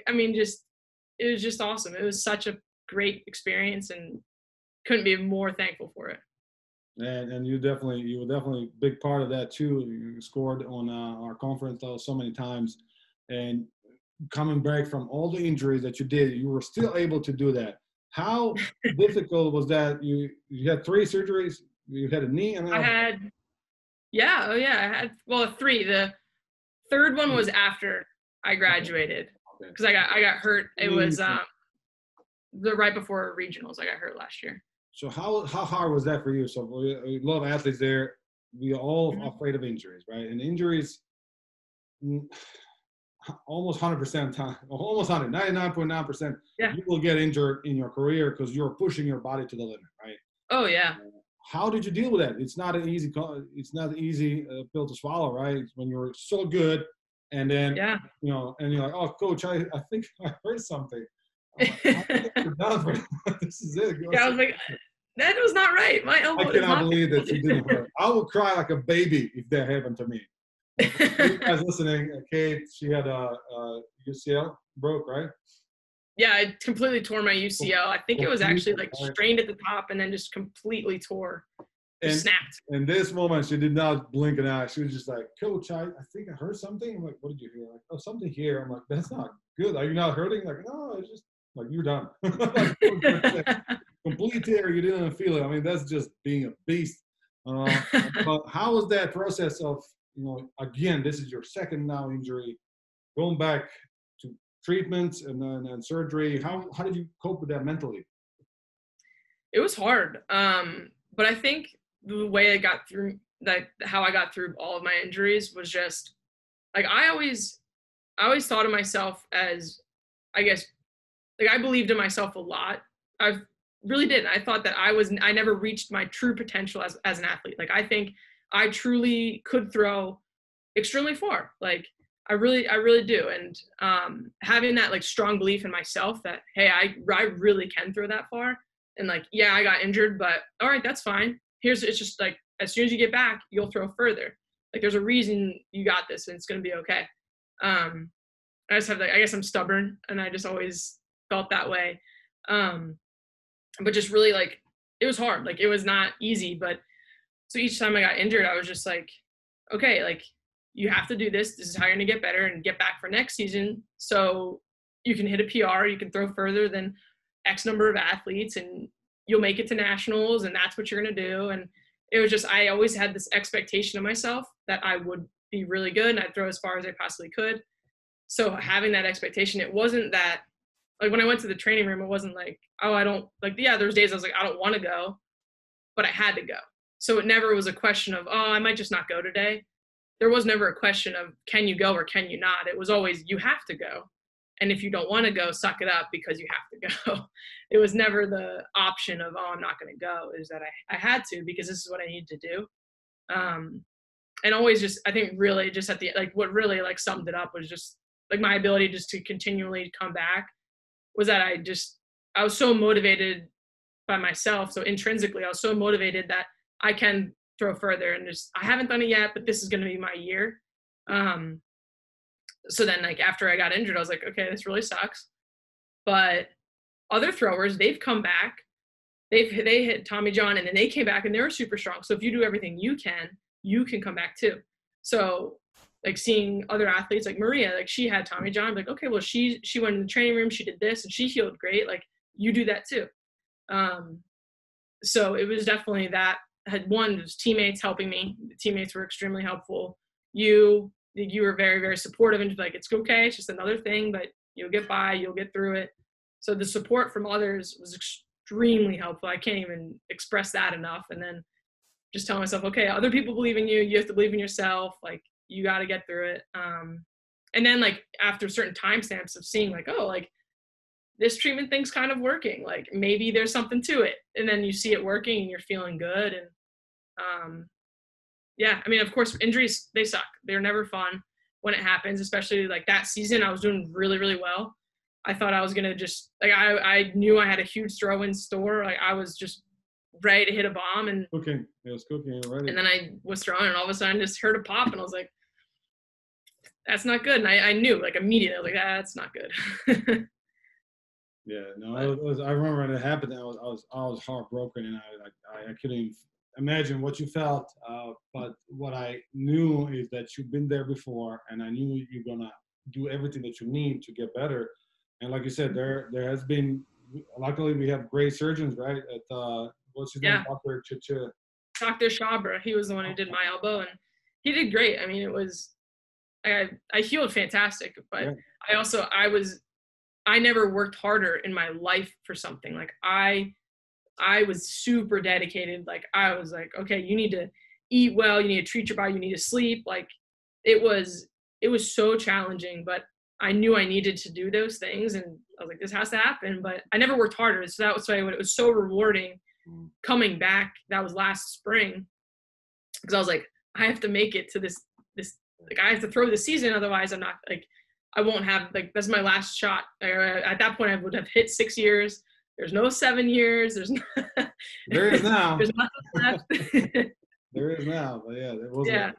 I mean, it was just awesome. It was such a great experience, and couldn't be more thankful for it.
And you were definitely a big part of that too. You scored on our conference so many times, and coming back from all the injuries that you did, you were still able to do that. How difficult was that? You had 3 surgeries. You had a knee and
I had 3. The third one was after I graduated because I got hurt. It was right before regionals. I got hurt last year.
So how hard was that for you? So we love athletes there. We are all afraid of injuries, right? And injuries, almost 100% time, almost 99.9%, you will get injured in your career because you're pushing your body to the limit, right?
Oh yeah.
How did you deal with that? It's not an easy pill to swallow, right? When you're so good, and then and you're like, oh, coach, I think I heard something. This is it.
I was like, that was not right. My elbow.
I cannot believe that you didn't hurt. I would cry like a baby if that happened to me. You guys listening, Cait, she had a UCL broke, right?
Yeah, I completely tore my UCL. I think it was actually like strained at the top and then just completely tore. Snapped.
In this moment, she did not blink an eye. She was just like, Coach, I think I heard something. I'm like, what did you hear? Like, oh, something here. I'm like, that's not good. Are you not hurting? Like, no, it's just like, you're done. Complete tear, you didn't feel it. I mean, that's just being a beast. But how was that process of, again, this is your second now injury, going back to treatments and then surgery. How did you cope with that mentally?
It was hard. But I think the way I got through how I got through all of my injuries was just like, I always thought of myself as, I guess, like I believed in myself a lot. I really did. I thought that I never reached my true potential as an athlete. Like, I think I truly could throw extremely far. Like, I really do. And having that like strong belief in myself that, hey, I really can throw that far. And like, yeah, I got injured, but all right, that's fine. It's just like, as soon as you get back, you'll throw further. Like, there's a reason you got this and it's going to be okay. I just have I guess I'm stubborn, and I just always felt that way. But just really like, it was hard. Like, it was not easy, but so each time I got injured, I was just like, okay, like, you have to do this. This is how you're going to get better and get back for next season. So you can hit a PR, you can throw further than X number of athletes, and you'll make it to nationals, and that's what you're going to do. And it was just, I always had this expectation of myself that I would be really good and I'd throw as far as I possibly could. So having that expectation, it wasn't that, like, when I went to the training room, it wasn't like, oh, I don't, like, yeah, there's days I was like, I don't want to go, but I had to go. So it never was a question of, oh, I might just not go today. There was never a question of, can you go or can you not? It was always, you have to go. And if you don't want to go, suck it up because you have to go. It was never the option of, oh, I'm not going to go. It was that I had to, because this is what I need to do. And always just, I think really just at the, like, what really like summed it up was just like my ability just to continually come back was that I was so motivated by myself. So intrinsically, I was so motivated that I can throw further, and just, I haven't done it yet, but this is going to be my year. So then, like, after I got injured, I was like, okay, this really sucks. But other throwers, they've come back. They hit Tommy John, and then they came back, and they were super strong. So if you do everything you can come back too. So, like, seeing other athletes like Maria, like, she had Tommy John, I'm like, okay, well, she went in the training room, she did this, and she healed great. Like, you do that too. So it was definitely that. I had one, was teammates helping me. The teammates were extremely helpful. You were very, very supportive, and like, it's okay, it's just another thing, but you'll get by, you'll get through it. So the support from others was extremely helpful. I can't even express that enough. And then just tell myself, okay, other people believe in you. You have to believe in yourself. Like, you got to get through it. And then, like, after certain timestamps of seeing, like, oh, like, this treatment thing's kind of working. Like, maybe there's something to it. And then you see it working and you're feeling good. And yeah, I mean, of course, injuries, they suck. They're never fun when it happens, especially like that season. I was doing really, really well. I thought I was going to just, like, I knew I had a huge throw in store. Like, I was just ready to hit a bomb, and
Cooking. It was cooking already.
and then I was throwing, and all of a sudden I just heard a pop, and I was like, that's not good. And I knew, like, immediately, I was like, that's not good.
Yeah, no, I remember when it happened. I was heartbroken, and I couldn't even imagine what you felt. But what I knew is that you've been there before, and I knew you're gonna do everything that you need to get better. And like you said, there has been. Luckily, we have great surgeons, right? At what's his name, Dr. Chicha.
Dr. Shabra, he was the one who did my elbow, and he did great. I mean, it was. I healed fantastic, but yeah. I never worked harder in my life for something. Like I was super dedicated. Like I was like, okay, you need to eat well, you need to treat your body, you need to sleep. Like it was so challenging, but I knew I needed to do those things, and I was like, this has to happen. But I never worked harder. So that was why it was so rewarding coming back. That was last spring, because I was like, I have to make it to this. Like I have to throw the season, otherwise I'm not, like, I won't have, like, that's my last shot. At that point I would have hit 6 years. There's no 7 years. There's no,
there is now.
There's nothing left.
There is now, but yeah, there wasn't.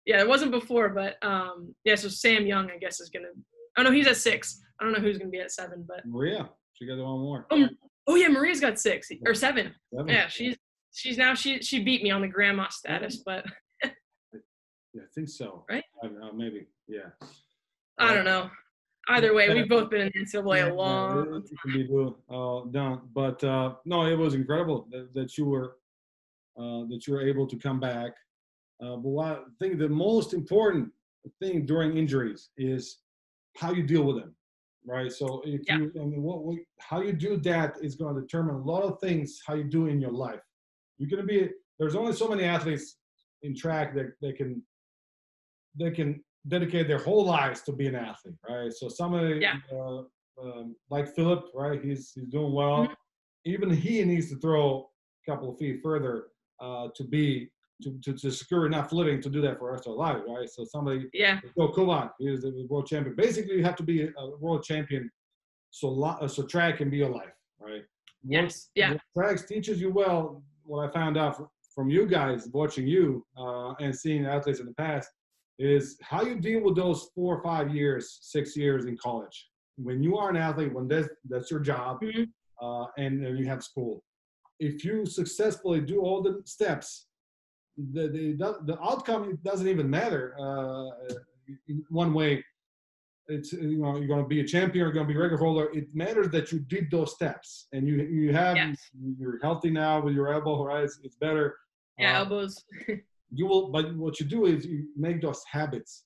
Yeah, it wasn't before, but so Sam Young, I guess, is gonna. Oh no, he's at 6. I don't know who's gonna be at 7, but
Maria, she got one more.
Oh yeah, Maria's got 6 or 7. Yeah, she's now she beat me on the grandma status, but.
Yeah, I think so.
Right?
Maybe. Yeah.
I don't know. Either way, we've both been in NCAA a long time.
It can be done, but no, it was incredible that you were able to come back. But I think the most important thing during injuries is how you deal with them, right? So how you do that is going to determine a lot of things. How you do in your life. You're going to be. There's only so many athletes in track that they can dedicate their whole lives to be an athlete, right? So somebody like Philip, right? He's doing well. Mm-hmm. Even he needs to throw a couple of feet further to secure enough living to do that for the rest of their life, right? So somebody, come on, he's the world champion. Basically, you have to be a world champion so track can be your life, right?
Yes.
Track teaches you well. What I found out from you guys watching you and seeing athletes in the past is how you deal with those 4 or 5 years, 6 years in college. When you are an athlete, when that's your job, and you have school. If you successfully do all the steps, the outcome doesn't even matter. In one way, it's you're going to be a champion, you're going to be a record holder. It matters that you did those steps, and you're healthy now with your elbow, right? It's better.
Elbows.
But what you do is you make those habits,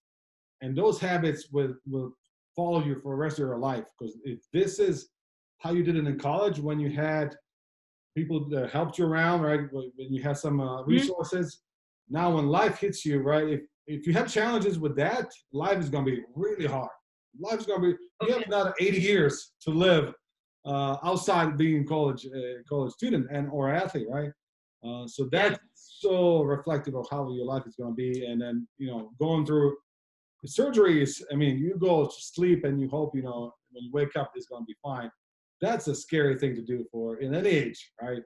and those habits will follow you for the rest of your life. Because if this is how you did it in college, when you had people that helped you around, right? When you have some resources. Now, when life hits you, right? If you have challenges with that, life is going to be really hard. Life is going to be. You have another 80 years to live outside being college student or athlete, right? So that's so reflective of how your life is going to be. And then, going through surgeries, I mean, you go to sleep and you hope, when you wake up, it's going to be fine. That's a scary thing to do in any age, right?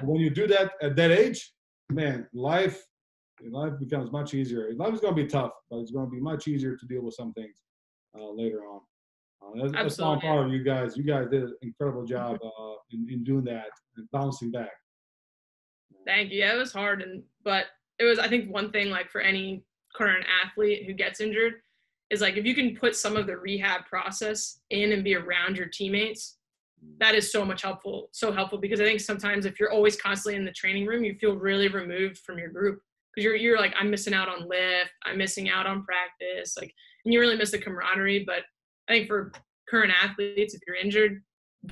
When you do that at that age, man, life becomes much easier. Life is going to be tough, but it's going to be much easier to deal with some things later on. That's all part of you guys. You guys did an incredible job in doing that and bouncing back.
Thank you. Yeah, it was hard, but it was, I think, one thing, like, for any current athlete who gets injured is, like, if you can put some of the rehab process in and be around your teammates, that is so helpful, because I think sometimes if you're always constantly in the training room, you feel really removed from your group, because you're like, I'm missing out on lift, I'm missing out on practice, like, and you really miss the camaraderie. But I think for current athletes, if you're injured,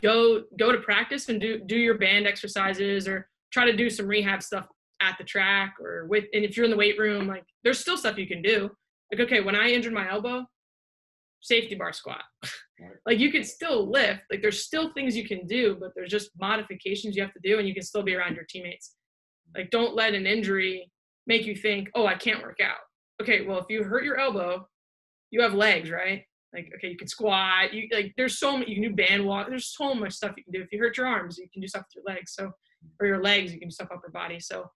go to practice and do your band exercises, or try to do some rehab stuff at the track and if you're in the weight room, like, there's still stuff you can do. Like, okay, when I injured my elbow, safety bar squat. Right. Like, you can still lift. Like, there's still things you can do, but there's just modifications you have to do, and you can still be around your teammates. Like, don't let an injury make you think, oh, I can't work out. Okay, well, if you hurt your elbow, you have legs, right? Like, okay, you can squat. There's so many, you can do band walk. There's so much stuff you can do. If you hurt your arms, you can do stuff with your legs. So or your legs, you can do stuff upper body. So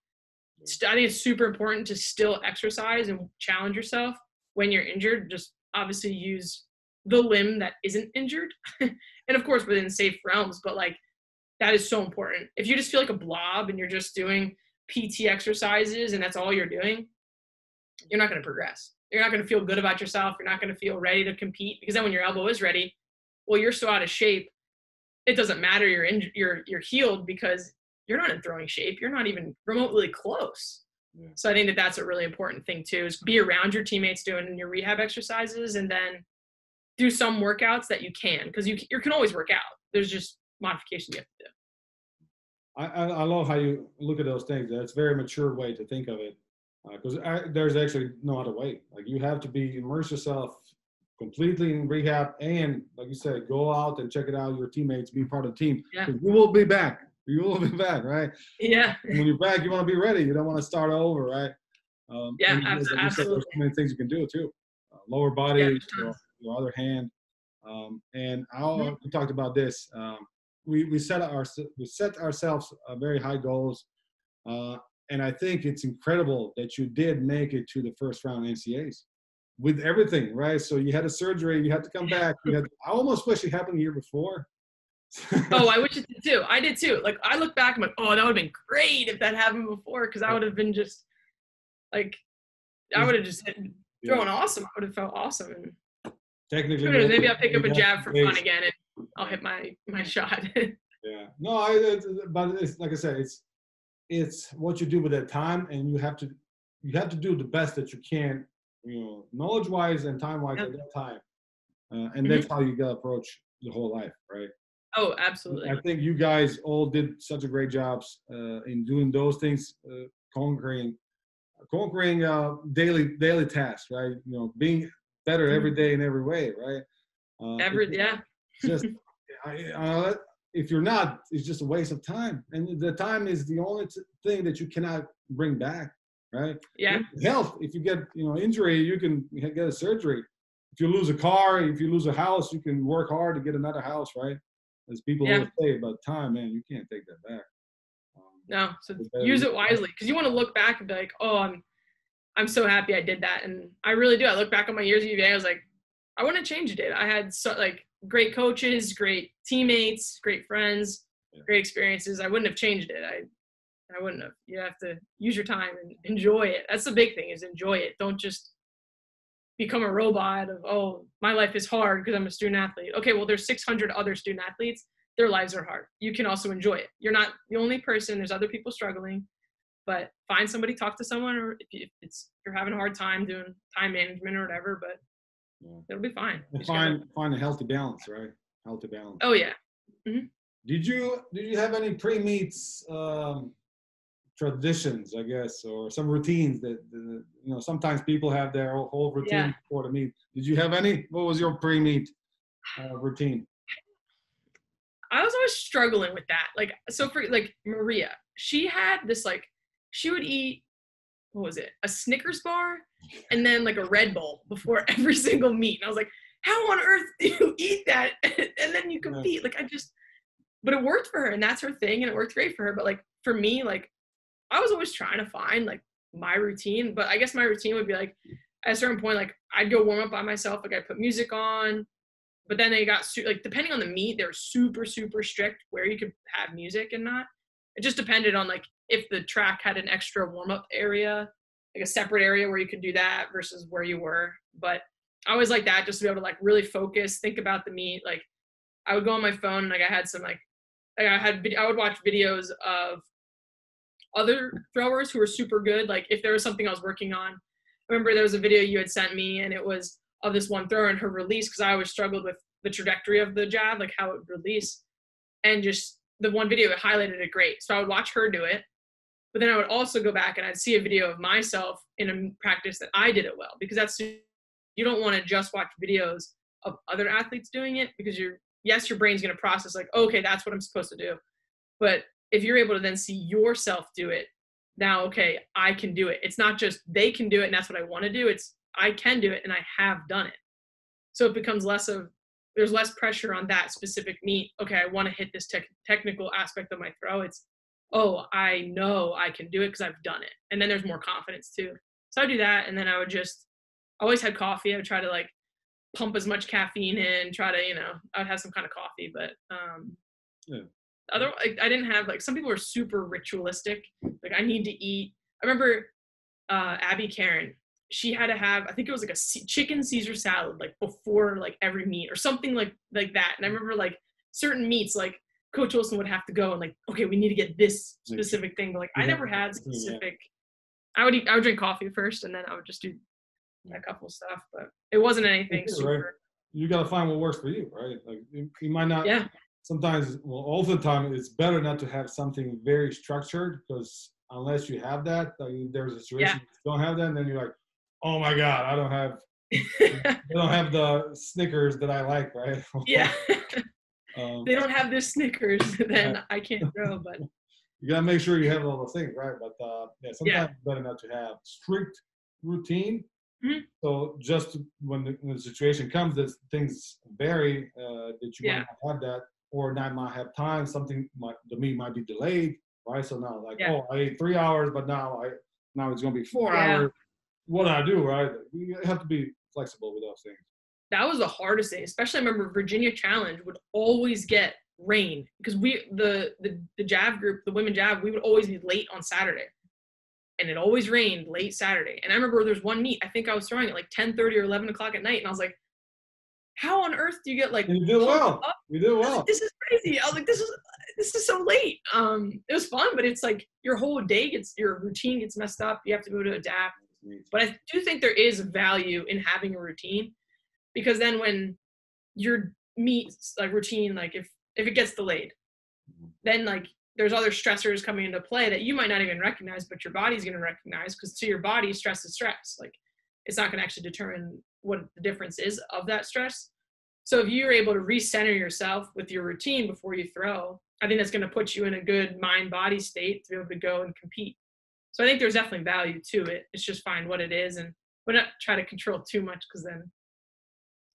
I think it's super important to still exercise and challenge yourself when you're injured. Just obviously use the limb that isn't injured. And of course within safe realms, but like that is so important. If you just feel like a blob and you're just doing PT exercises and that's all you're doing, you're not going to progress. You're not going to feel good about yourself. You're not going to feel ready to compete, because then when your elbow is ready, well, you're so out of shape. It doesn't matter. You're healed because you're not in throwing shape. You're not even remotely close. Yeah. So I think that that's a really important thing too, is be around your teammates doing your rehab exercises, and then do some workouts that you can, because you can always work out. There's just modifications you have to do.
I love how you look at those things. That's a very mature way to think of it, because there's actually no other way. Like, you have to immerse yourself completely in rehab, and like you said, go out and check it out, your teammates, be part of the team.
Yeah.
You will be back. You will be back, right?
Yeah.
And when you're back, you want to be ready. You don't want to start over, right?
Yeah,
absolutely. There's so many things you can do too. Lower body, your other hand, and we talked about this. We set ourselves very high goals, and I think it's incredible that you did make it to the first round NCAAs with everything, right? So you had a surgery, you had to come back. I almost wish it happened the year before.
Oh, I wish it did too. I did too. Like, I look back, I'm like, oh, that would have been great if that happened before, because I would have been just like, I would have just thrown awesome. I would have felt awesome. And
technically,
maybe I'll pick up a jab for fun again, and I'll hit my shot.
Yeah. No, but it's like I said, it's what you do with that time, and you have to do the best that you can, knowledge-wise and time-wise at that time, and that's how you gotta approach the whole life, right?
Oh, absolutely.
I think you guys all did such a great jobs in doing those things, conquering daily tasks, right? Being better every day in every way, right? Just if you're not, it's just a waste of time, and the time is the only thing that you cannot bring back, right?
Yeah.
Health. If you get injury, you can get a surgery. If you lose a car, if you lose a house, you can work hard to get another house, right? As people always say about time, man, you can't take that back.
No, so use it wisely, because you want to look back and be like, oh, I'm so happy I did that, and I really do. I look back on my years at UVA, I was like, I wouldn't change it. I had great coaches, great teammates, great friends, great experiences. I wouldn't have changed it. I wouldn't have. You have to use your time and enjoy it. That's the big thing, is enjoy it. Don't just become a robot of, oh, my life is hard because I'm a student athlete. Okay, well, there's 600 other student athletes. Their lives are hard. You can also enjoy it. You're not the only person. There's other people struggling, but find somebody, talk to someone, or if you're having a hard time doing time management or whatever, but it'll be fine.
Find a healthy balance, right? Healthy balance.
Oh yeah. Mm-hmm.
Did you have any pre-meets traditions, I guess, or some routines that sometimes people have their whole routine before the meet? Did you have any? What was your pre-meet routine?
I was always struggling with that. So for Maria, she had this, she would eat, what was it, a Snickers bar and then a Red Bull before every single meet. And I was like, how on earth do you eat that and then you compete? But it worked for her, and that's her thing, and it worked great for her. But for me, I was always trying to find my routine, but I guess my routine would be at a certain point, I'd go warm up by myself. I'd put music on, but then they got depending on the meet, they were super, super strict where you could have music and not. It just depended on if the track had an extra warm up area, a separate area where you could do that versus where you were. But I always like that, just to be able to really focus, think about the meet. I would go on my phone, and I had some I would watch videos of other throwers who were super good. If there was something I was working on, I remember there was a video you had sent me, and it was of this one thrower and her release, because I always struggled with the trajectory of the jab, how it would release, and just the one video, it highlighted it great. So I would watch her do it, but then I would also go back and I'd see a video of myself in a practice that I did it well, because you don't want to just watch videos of other athletes doing it, because your brain's going to process okay, that's what I'm supposed to do. But if you're able to then see yourself do it, now, okay, I can do it. It's not just they can do it and that's what I want to do. It's I can do it and I have done it. So it becomes there's less pressure on that specific meet. Okay, I want to hit this technical aspect of my throw. It's oh, I know I can do it because I've done it. And then there's more confidence too. So I do that, and then I would just always had coffee. I would try to like pump as much caffeine in, try to, I would have some kind of coffee, but
Yeah.
I didn't have, like, some people are super ritualistic. Like, I need to eat. I remember Abby Karen, she had to have, I think it was like a chicken Caesar salad, like before like every meet or something like that. And I remember like certain meets, like Coach Wilson would have to go and like, okay, we need to get this specific thing. But like, I never had specific. I would drink coffee first, and then I would just do a couple stuff, but it wasn't anything super.
Right. You got to find what works for you, right? Like you might not.
Yeah.
Sometimes, well, all the time, it's better not to have something very structured, because unless you have that, there's a situation you don't have that, and then you're like, oh my God, I don't have the Snickers that I like, right?
Yeah. They don't have this Snickers, then I can't throw, but.
You got to make sure you have all those things, right? But sometimes it's better not to have strict routine.
Mm-hmm.
So just when the situation comes, that things vary, that you might not have that, or not might have time. Something the meet might be delayed, right? So now, like, oh, I ate 3 hours, but now it's going to be 4 hours. What do I do, right? You have to be flexible with those things.
That was the hardest thing, especially I remember Virginia Challenge would always get rain, because the Jav group, the women Jav, we would always be late on Saturday, and it always rained late Saturday. And I remember there's one meet, I think I was throwing at like 10:30 or 11 o'clock at night, and I was like, how on earth do you get like,
you did well
up?
You did well.
This is crazy. I was like, this is so late. It was fun, but it's like your whole day your routine gets messed up. You have to be able to adapt. But I do think there is value in having a routine, because then when your meets like routine, like if it gets delayed, then like there's other stressors coming into play that you might not even recognize, but your body's going to recognize, because to your body, stress is stress. Like, it's not going to actually determine what the difference is of that stress. So if you're able to recenter yourself with your routine before you throw, I think that's going to put you in a good mind-body state to be able to go and compete. So I think there's definitely value to it. It's just find what it is, and we're not try to control too much, because then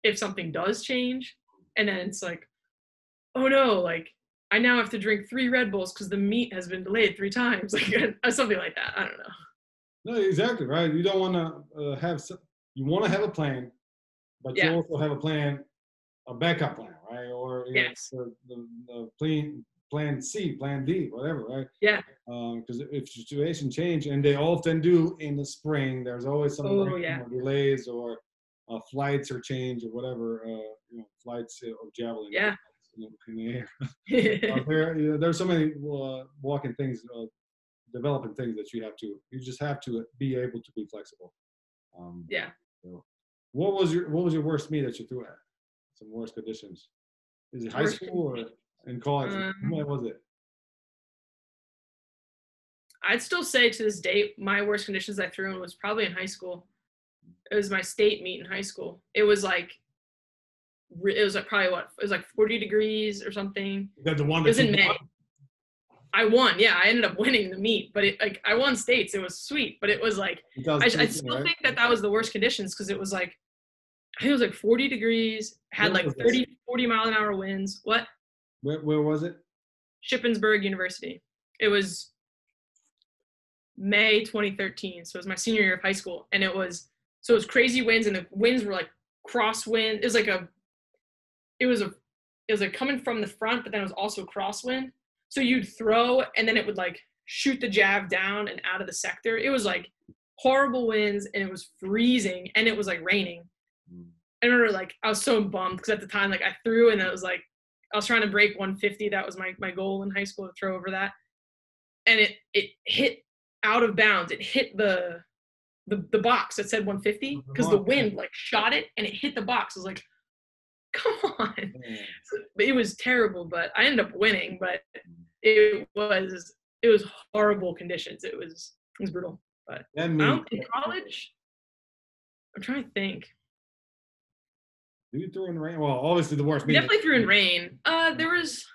if something does change, and then it's like, oh no, like I now have to drink 3 Red Bulls because the meet has been delayed 3 times, like something like that. I don't know.
No, exactly, right. You don't want to you want to have a plan, but you also have a backup plan, right? Or the plan C, plan D, whatever, right?
Yeah.
Because if situation change, and they often do in the spring, there's always some delays, or flights or change, or whatever, flights of Javelin.
Yeah.
In the air. There's so many walking things, developing things that you just have to be able to be flexible. So what was your worst meet that you threw at? Some worst conditions. Is it high school or in college? What was it?
I'd still say to this date, my worst conditions I threw in was probably in high school. It was my state meet in high school. It was like probably it was like 40 degrees or something.
That the one
it was in May. I won. Yeah, I ended up winning the meet, but I won states. It was sweet, but it was like I still think that was the worst conditions, because it was like, I think it was like 40 degrees, had like 40 mile an hour winds. What?
Where was it?
Shippensburg University. It was May 2013, so it was my senior year of high school, and it was crazy winds, and the winds were like crosswind. It was like coming from the front, but then it was also crosswind. So you'd throw, and then it would like shoot the Jav down and out of the sector. It was like horrible winds, and it was freezing, and it was like raining. I remember like I was so bummed, because at the time like I threw, and it was like I was trying to break 150. That was my goal in high school, to throw over that, and it hit out of bounds. It hit the box that said 150, because the wind like shot it, and it hit the box. I was like, come on. So, it was terrible, but I ended up winning. But it was horrible conditions. It was brutal. But in college, I'm trying to think.
You threw in rain? Well, obviously the worst meet.
Definitely threw in rain. There was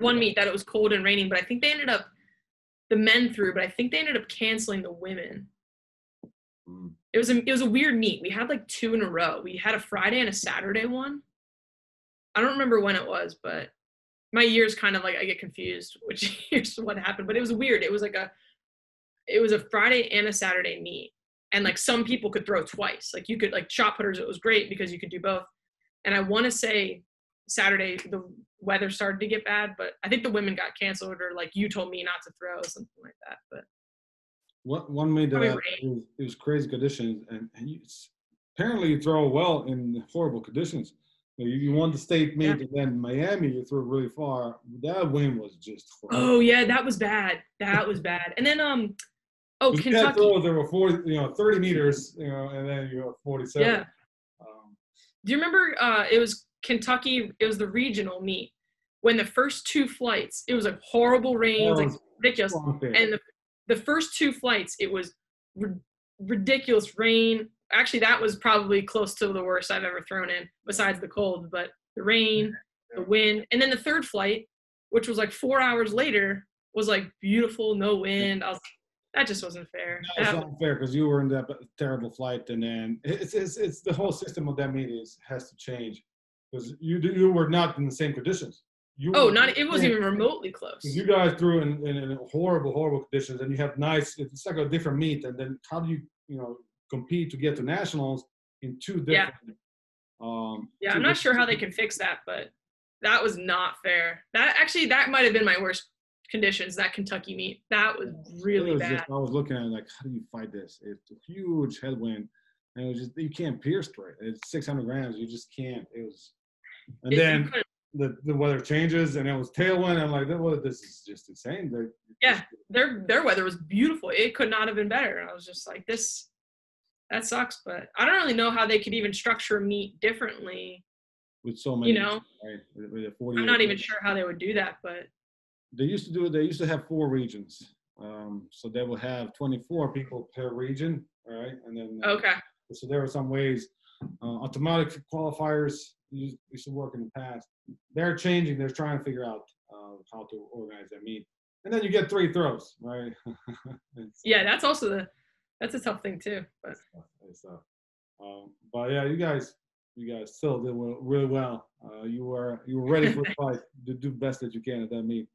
one meet that it was cold and raining, but I think the men threw, but I think they ended up canceling the women. It was a weird meet. We had like 2 in a row. We had a Friday and a Saturday one. I don't remember when it was, but my years kind of like I get confused, which here's what happened. But it was weird. It was a Friday and a Saturday meet. And like some people could throw twice. Like you could like shot putters, it was great because you could do both. And I want to say Saturday the weather started to get bad, but I think the women got canceled, or like you told me not to throw, something like that. But
one meet that it was crazy conditions, and apparently you throw well in horrible conditions. You won the state meet, and then Miami you threw really far. That wind was just horrible.
Oh yeah, that was bad. That was bad. And then Kentucky.
Throw, there were 30 meters, and then you have 47.
Yeah. Do you remember it was Kentucky, it was the regional meet, when the first 2 flights, it was like horrible rain, like ridiculous. And the first 2 flights, it was ridiculous rain. Actually, that was probably close to the worst I've ever thrown in, besides the cold, but the rain, the wind. And then the third flight, which was like 4 hours later, was like beautiful, no wind. That just wasn't fair.
No, it's not fair because you were in that terrible flight, and then it's the whole system of that meeting has to change because you were not in the same conditions.
It wasn't even remotely close.
You guys threw in horrible conditions, and you have it's like a different meet, and then how do you compete to get to nationals in 2 different?
I'm not sure how they can fix that, but that was not fair. That might have been my worst conditions, that Kentucky meet. That was really bad.
I was looking at it like, how do you fight this? It's a huge headwind, and it was just, you can't pierce through it. It's 600 grams. You just can't. Then the weather changes, and it was tailwind. I'm like, this is just insane.
Their weather was beautiful. It could not have been better. And I was just like, that sucks. But I don't really know how they could even structure a meet differently.
With so many,
right? With I'm not even sure how they would do that, but
they used to have 4 regions. So they will have 24 people per region, all right? And then so there were some ways automatic qualifiers used to work in the past. They're changing. They're trying to figure out how to organize that meet. And then you get 3 throws, right?
That's also that's a tough thing too.
But yeah, you guys still did really well. You were ready for the fight to do the best that you can at that meet.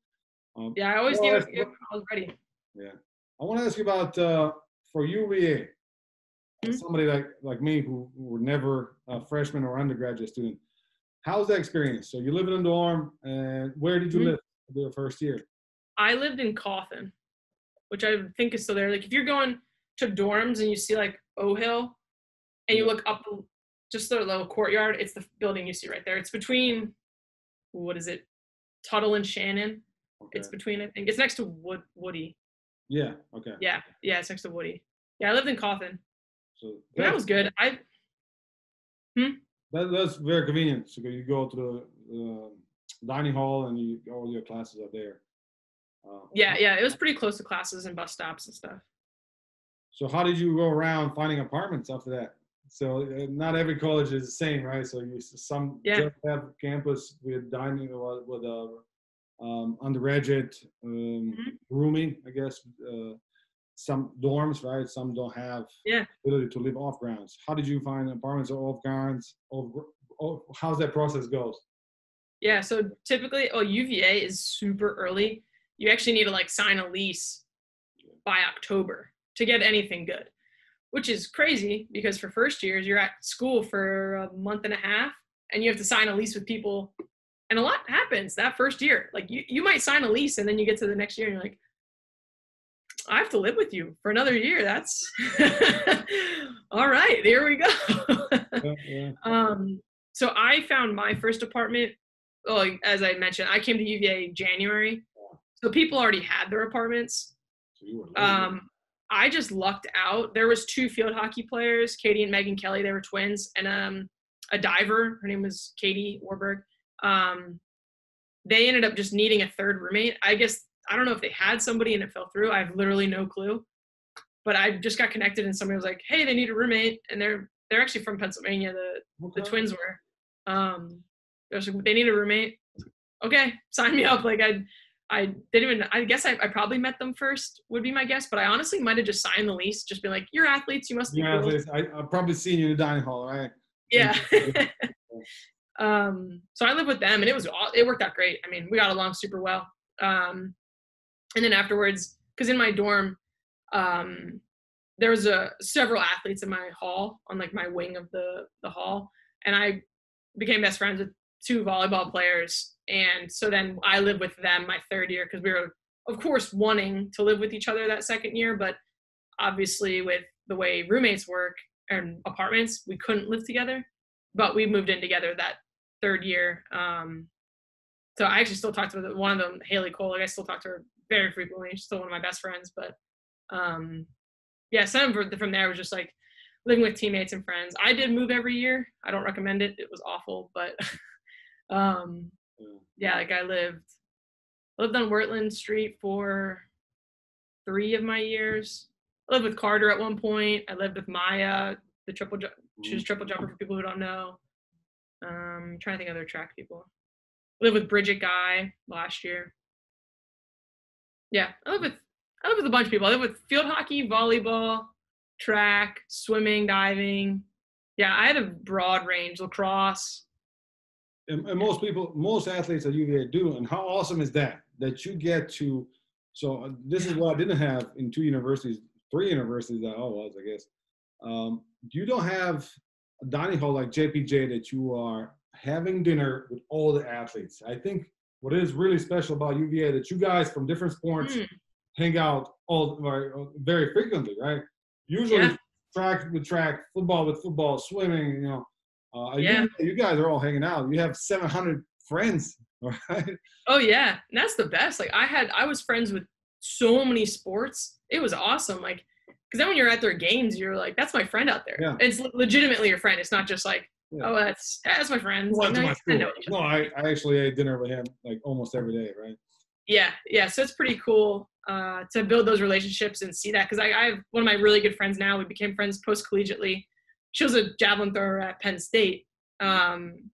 I always knew I was ready.
Yeah, I want to ask you about for UVA, somebody like me who were never a freshman or undergraduate student. How's that experience? So you live in a dorm, and where did you live for the first year?
I lived in Coffin, which I think is still there. Like if you're going to dorms and you see like O Hill, and you look up just the little courtyard, it's the building you see right there. It's between, what is it, Tuttle and Shannon. Okay. It's between, I think. It's next to Woody.
Yeah, okay.
Yeah, it's next to Woody. Yeah, I lived in Coffin.
So
that was good.
That's very convenient. So you go to the dining hall and all your classes are there.
It was pretty close to classes and bus stops and stuff.
So how did you go around finding apartments after that? So not every college is the same, right? So just have campus with dining with undergraduate rooming, I guess. Some dorms, right? Some don't have ability to live off grounds. How did you find apartments or off grounds? How's that process goes?
Yeah, so typically, UVA is super early. You actually need to like sign a lease by October to get anything good, which is crazy because for first years, you're at school for a month and a half and you have to sign a lease with people. And a lot happens that first year. Like you might sign a lease and then you get to the next year and you're like, I have to live with you for another year. That's all right. Here we go. So I found my first apartment. As I mentioned, I came to UVA in January. So people already had their apartments.
So you were
I just lucked out. There was 2 field hockey players, Katie and Megan Kelly. They were twins. And a diver. Her name was Katie Warburg. They ended up just needing a third roommate. I guess, I don't know if they had somebody and it fell through. I have literally no clue. But I just got connected and somebody was like, hey, they need a roommate. And they're actually from Pennsylvania. The twins were. They need a roommate. Okay, sign me up. Like I didn't even, I guess I probably met them first would be my guess, but I honestly might have just signed the lease, just be like, you're athletes, you must be cool.
I've probably seen you in the dining hall, right?
Yeah. So I lived with them, and it worked out great. I mean, we got along super well. And then afterwards, because in my dorm, there was several athletes in my hall, on like my wing of the hall, and I became best friends with 2 volleyball players. And so then I lived with them my 3rd year, because we were, of course, wanting to live with each other that 2nd year, but obviously with the way roommates work and apartments, we couldn't live together. But we moved in together that 3rd year. So I actually still talk to one of them, Haley Cole. Like, I still talk to her very frequently. She's still one of my best friends. But yeah, some from there was just like living with teammates and friends. I did move every year. I don't recommend it. It was awful, but yeah, like I lived on Wirtland Street for 3 of my years. I lived with Carter at one point. I lived with Maya, she was triple jumper for people who don't know. Trying to think of other track people. I lived with Bridget Guy last year. Yeah, I lived with a bunch of people. I lived with field hockey, volleyball, track, swimming, diving. Yeah, I had a broad range. Lacrosse.
And most athletes at UVA do. And how awesome is that you get to, so this is what I didn't have in 3 universities that I was, I guess. You don't have a dining hall like JPJ that you are having dinner with all the athletes. I think what is really special about UVA that you guys from different sports hang out very frequently, right? Usually track with track, football with football, swimming, you guys are all hanging out. You have 700 friends, right?
Oh yeah, and that's the best. Like I was friends with so many sports. It was awesome. Like, because then when you're at their games, you're like, that's my friend out there. Yeah. It's legitimately your friend. It's not just like, oh, that's my friend.
No, I actually ate dinner with him like almost every day, right?
Yeah. So it's pretty cool to build those relationships and see that. Because I have one of my really good friends now. We became friends post-collegiately. She was a javelin thrower at Penn State.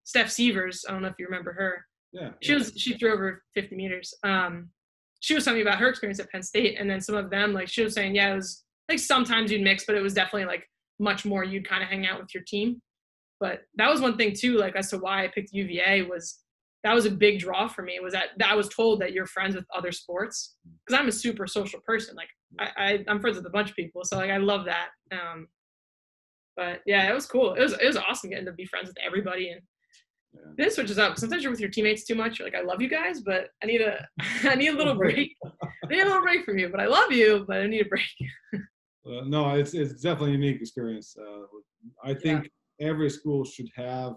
Steph Severs. I don't know if you remember her.
Yeah.
She threw over 50 meters. She was telling me about her experience at Penn State, and then some of them, like she was saying, it was like sometimes you'd mix, but it was definitely like much more you'd kind of hang out with your team. But that was one thing too, like as to why I picked UVA that was a big draw for me, was that I was told that you're friends with other sports, because I'm a super social person. Like I'm friends with a bunch of people, so like I love that. But yeah, it was cool. It was awesome getting to be friends with everybody, and then it switches up. Sometimes you're with your teammates too much. You're like, I love you guys, but I need a little break. I need a little break from you, but I love you, but I need a break.
No, it's definitely a unique experience. I think every school should have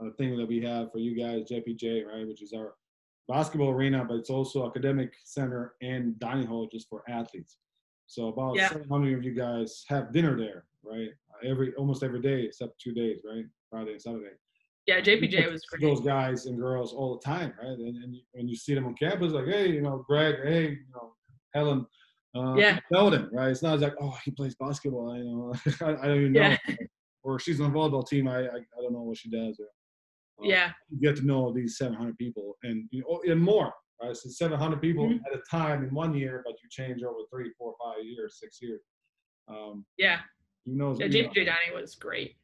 a thing that we have for you guys, JPJ, right, which is our basketball arena, but it's also academic center and dining hall just for athletes. So about 700 of you guys have dinner there, right? Almost every day except 2 days, right? Friday and Saturday.
Yeah, JPJ was great.
Those guys and girls all the time, right? And when you see them on campus, like, hey, Greg, hey, Helen, know them, right? It's not like, oh, he plays basketball, I don't even know. Or she's on the volleyball team, I don't know what she does. You get to know these 700 people and more, right? So 700 people at a time in 1 year, but you change over 3, 4, 5 years, 6 years. Who knows?
JPJ dining was great.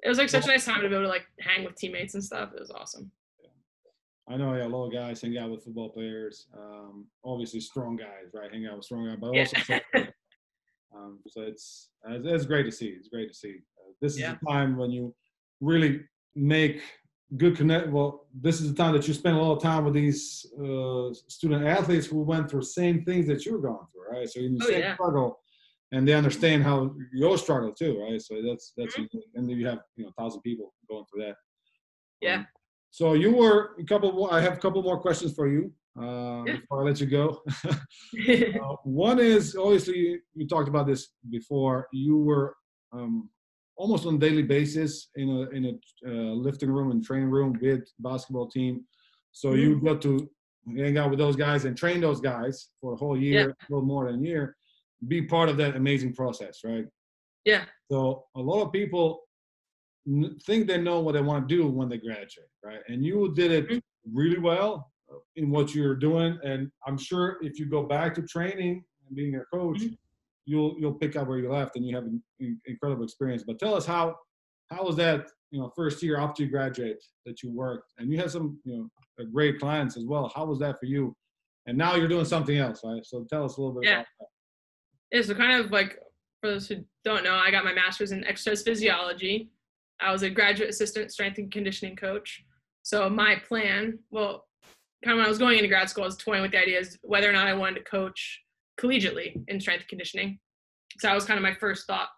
It was like such a nice time to be able to like hang with teammates and stuff. It was awesome.
I know, a lot of guys hang out with football players. Obviously, strong guys, right? Hang out with strong guys, but also, so it's great to see. It's great to see. This is the time when you really make good connect. Well, this is the time that you spend a lot of time with these student athletes who went through the same things that you're going through, right? So in the same struggle. And they understand how your struggle too, right? So that's unique. And then you have 1,000 people going through that.
Yeah.
So you were I have a couple more questions for you before I let you go. One is, obviously, you talked about this before. You were almost on a daily basis in a lifting room and training room with basketball team. So you got to hang out with those guys and train those guys for a whole year, a little more than a year. Be part of that amazing process, right?
Yeah.
So a lot of people think they know what they want to do when they graduate, right? And you did it really well in what you're doing. And I'm sure if you go back to training and being a coach, you'll pick up where you left, and you have an incredible experience. But tell us how was that first year after you graduate that you worked, and you had some, great clients as well. How was that for you? And now you're doing something else, right? So tell us a little bit about that.
Yeah, so kind of like, for those who don't know, I got my master's in exercise physiology. I was a graduate assistant strength and conditioning coach. So my plan, well, kind of when I was going into grad school, I was toying with the idea is whether or not I wanted to coach collegiately in strength and conditioning. So that was kind of my first thought.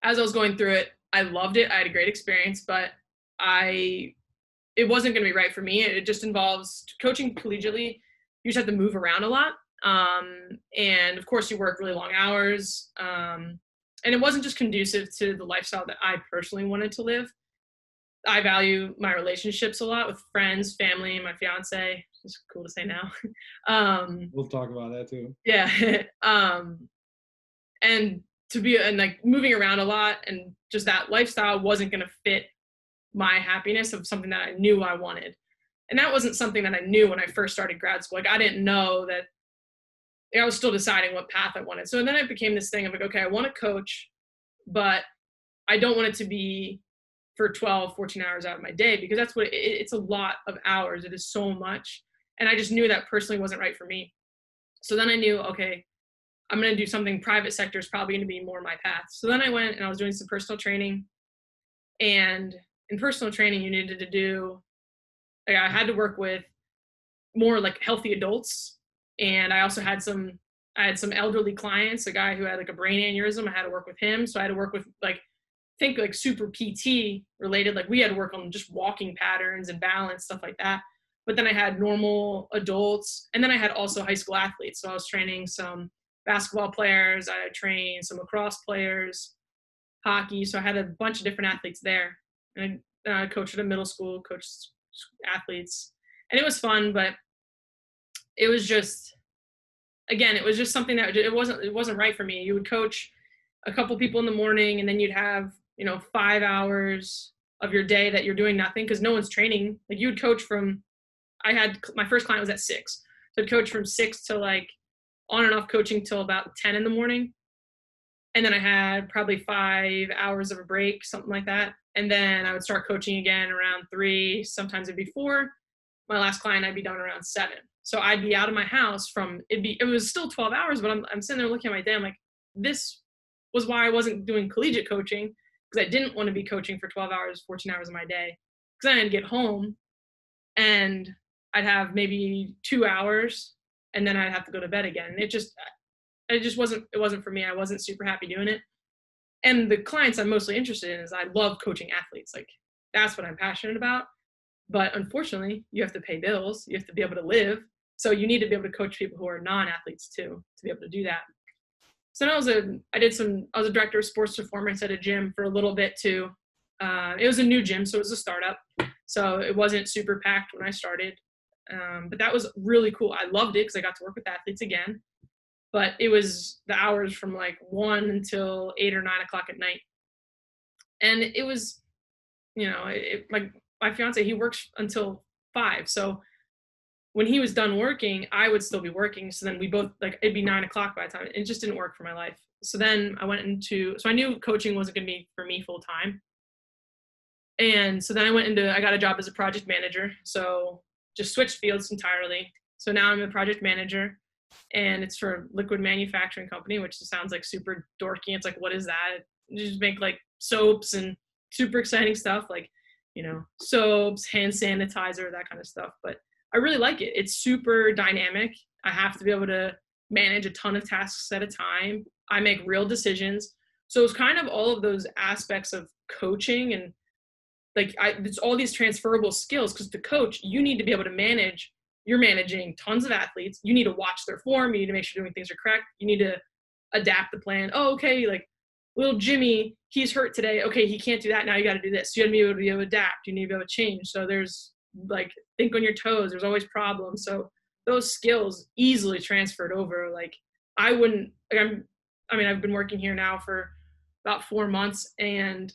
As I was going through it, I loved it. I had a great experience, but it wasn't going to be right for me. It just involves coaching collegiately. You just have to move around a lot. And of course you work really long hours. And it wasn't just conducive to the lifestyle that I personally wanted to live. I value my relationships a lot with friends, family, my fiance. It's cool to say now.
We'll talk about that too.
Yeah. And like moving around a lot and just that lifestyle wasn't going to fit my happiness of something that I knew I wanted. And that wasn't something that I knew when I first started grad school. Like I didn't know that. I was still deciding what path I wanted. So then it became this thing of like, okay, I want to coach, but I don't want it to be for 12, 14 hours out of my day, because that's what it's a lot of hours. It is so much. And I just knew that personally wasn't right for me. So then I knew, okay, I'm going to do something private sector is probably going to be more my path. So then I went and I was doing some personal training, and in personal training, you needed to do, like, I had to work with more like healthy adults. And I also had some elderly clients, a guy who had like a brain aneurysm. I had to work with him. So I had to work with like super PT related. Like we had to work on just walking patterns and balance, stuff like that. But then I had normal adults, and then I had also high school athletes. So I was training some basketball players. I trained some lacrosse players, hockey. So I had a bunch of different athletes there. And I coached at a middle school, coached athletes. And it was fun, but it was just, again, it was just something that it wasn't right for me. You would coach a couple people in the morning, and then you'd have, 5 hours of your day that you're doing nothing because no one's training. Like you would coach my first client was at 6. So I'd coach from 6 to like on and off coaching till about 10 in the morning. And then I had probably 5 hours of a break, something like that. And then I would start coaching again around 3, sometimes it'd be 4. My last client, I'd be done around 7. So I'd be out of my house it was still 12 hours, but I'm sitting there looking at my day. I'm like, this was why I wasn't doing collegiate coaching, because I didn't want to be coaching for 12 hours, 14 hours of my day. Because then I'd get home and I'd have maybe 2 hours, and then I'd have to go to bed again. And it just wasn't for me. I wasn't super happy doing it. And the clients I'm mostly interested in is I love coaching athletes. Like that's what I'm passionate about. But unfortunately, you have to pay bills. You have to be able to live. So you need to be able to coach people who are non-athletes too, to be able to do that. So I was a director of sports performance at a gym for a little bit too. It was a new gym, so it was a startup. So it wasn't super packed when I started. But that was really cool. I loved it because I got to work with athletes again. But it was the hours from like 1 until 8 or 9 o'clock at night. And it was, like my fiance, he works until 5. So when he was done working, I would still be working. So then we both, like, it'd be 9 o'clock by the time. It just didn't work for my life. So then so I knew coaching wasn't going to be for me full time. And so then I got a job as a project manager. So just switched fields entirely. So now I'm a project manager, and it's for a liquid manufacturing company, which sounds like super dorky. It's like, what is that? You just make like soaps and super exciting stuff, like, soaps, hand sanitizer, that kind of stuff. But I really like it. It's super dynamic. I have to be able to manage a ton of tasks at a time. I make real decisions. So it's kind of all of those aspects of coaching, and like it's all these transferable skills, because to coach, you need to be able to manage. You're managing tons of athletes. You need to watch their form. You need to make sure doing things are correct. You need to adapt the plan. Oh, okay, like little Jimmy, he's hurt today. Okay, he can't do that. Now you got to do this. You got to be able to adapt. You need to be able to change. So there's like, think on your toes. There's always problems. So those skills easily transferred over. Like I've been working here now for about 4 months, and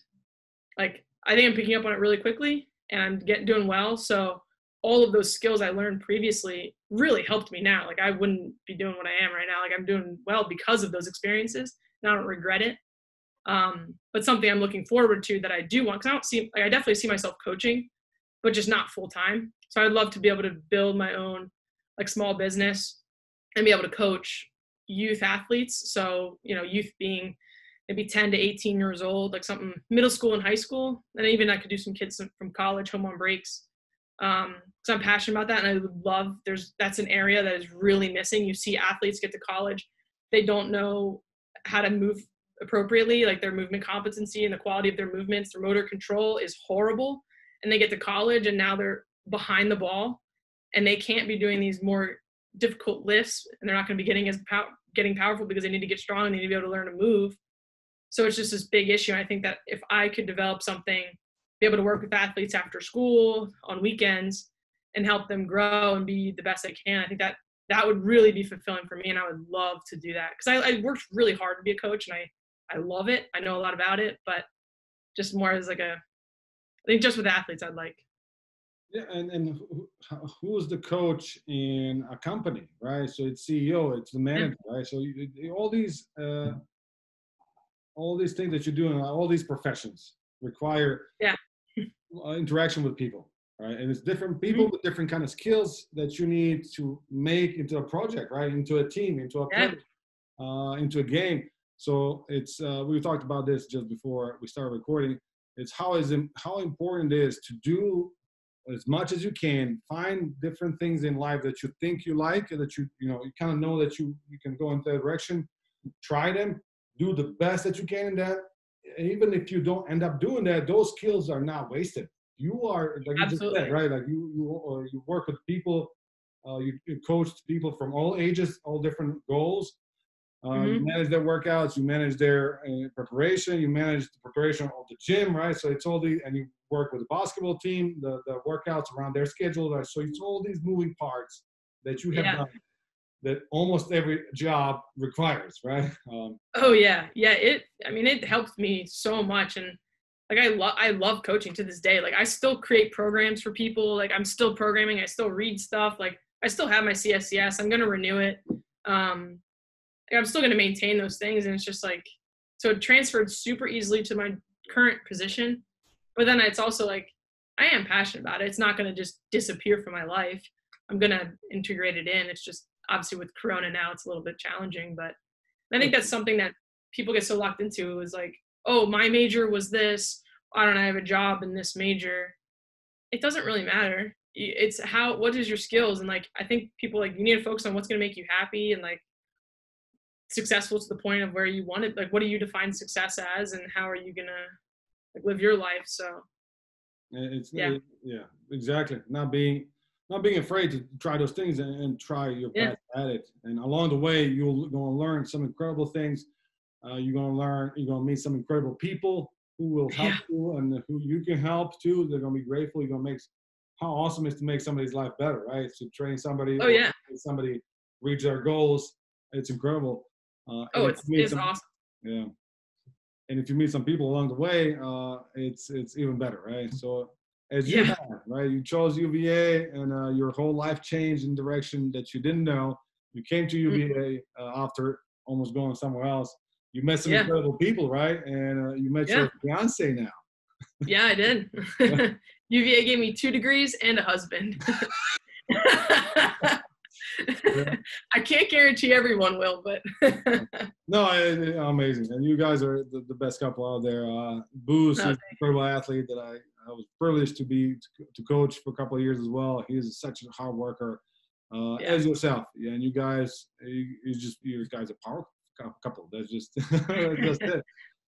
like I think I'm picking up on it really quickly, and I'm doing well. So all of those skills I learned previously really helped me now. Like I wouldn't be doing what I am right now. Like I'm doing well because of those experiences, and I don't regret it. But something I'm looking forward to that I do want, because I definitely see myself coaching, but just not full time. So I'd love to be able to build my own like small business and be able to coach youth athletes. So, youth being maybe 10 to 18 years old, like something middle school and high school. And even I could do some kids from college, home on breaks. So I'm passionate about that. And I would love, that's an area that is really missing. You see athletes get to college, they don't know how to move appropriately, like their movement competency and the quality of their movements, their motor control is horrible. And they get to college and now they're behind the ball and they can't be doing these more difficult lifts, and they're not going to be getting powerful because they need to get strong and they need to be able to learn to move. So it's just this big issue. I think that if I could develop something, be able to work with athletes after school, on weekends, and help them grow and be the best they can, I think that would really be fulfilling for me, and I would love to do that. Because I worked really hard to be a coach, and I love it. I know a lot about it, but just more as like I think just with athletes I'd like.
Yeah, and who's the coach in a company, right? So it's CEO, it's the manager, right? So all these things that you're doing, all these professions require interaction with people, right? And it's different people with different kind of skills that you need to make into a project, right? Into a team, into a play, into a game. So it's we talked about this just before we started recording. It's how important it is to do as much as you can, find different things in life that you think you like, and that you kind of know that you can go in that direction, try them, do the best that you can in that. And even if you don't end up doing that, those skills are not wasted. You are, like you just said, right? Like you work with people, you coach people from all ages, all different goals. You manage their workouts, you manage their preparation, you manage the preparation of the gym, right? So it's all and you work with the basketball team, the workouts around their schedule, right? So it's all these moving parts that you have done that almost every job requires, right?
It helped me so much, and like I love coaching to this day. Like I still create programs for people. Like I'm still programming. I still read stuff. Like I still have my CSCS. I'm gonna renew it. I'm still going to maintain those things. And it's just like, so it transferred super easily to my current position. But then it's also like, I am passionate about it. It's not going to just disappear from my life. I'm going to integrate it in. It's just obviously with Corona now, it's a little bit challenging, but I think that's something that people get so locked into is like, oh, my major was this. I have a job in this major. It doesn't really matter. It's what is your skills? And like, I think people you need to focus on what's going to make you happy and like, successful to the point of where you want it. Like, what do you define success as, and how are you gonna live your life? So
exactly. Not being afraid to try those things and try your best at it. And along the way, you're gonna learn some incredible things. You're gonna meet some incredible people who will help you and who you can help too. They're gonna be grateful. You're gonna how awesome is to make somebody's life better, right? To train somebody, somebody reach their goals. It's incredible.
It's awesome.
Yeah. And if you meet some people along the way, it's even better, right? So as you have, right, you chose UVA and your whole life changed in direction that you didn't know. You came to UVA after almost going somewhere else. You met some incredible people, right? And you met your fiance now.
Yeah, I did. UVA gave me 2 degrees and a husband. I can't guarantee everyone will, but
no, amazing. And you guys are the best couple out there. Booz is an incredible athlete that I was privileged to coach for a couple of years as well. He is such a hard worker, as yourself. Yeah, and you guys are power couple. That's just that's it.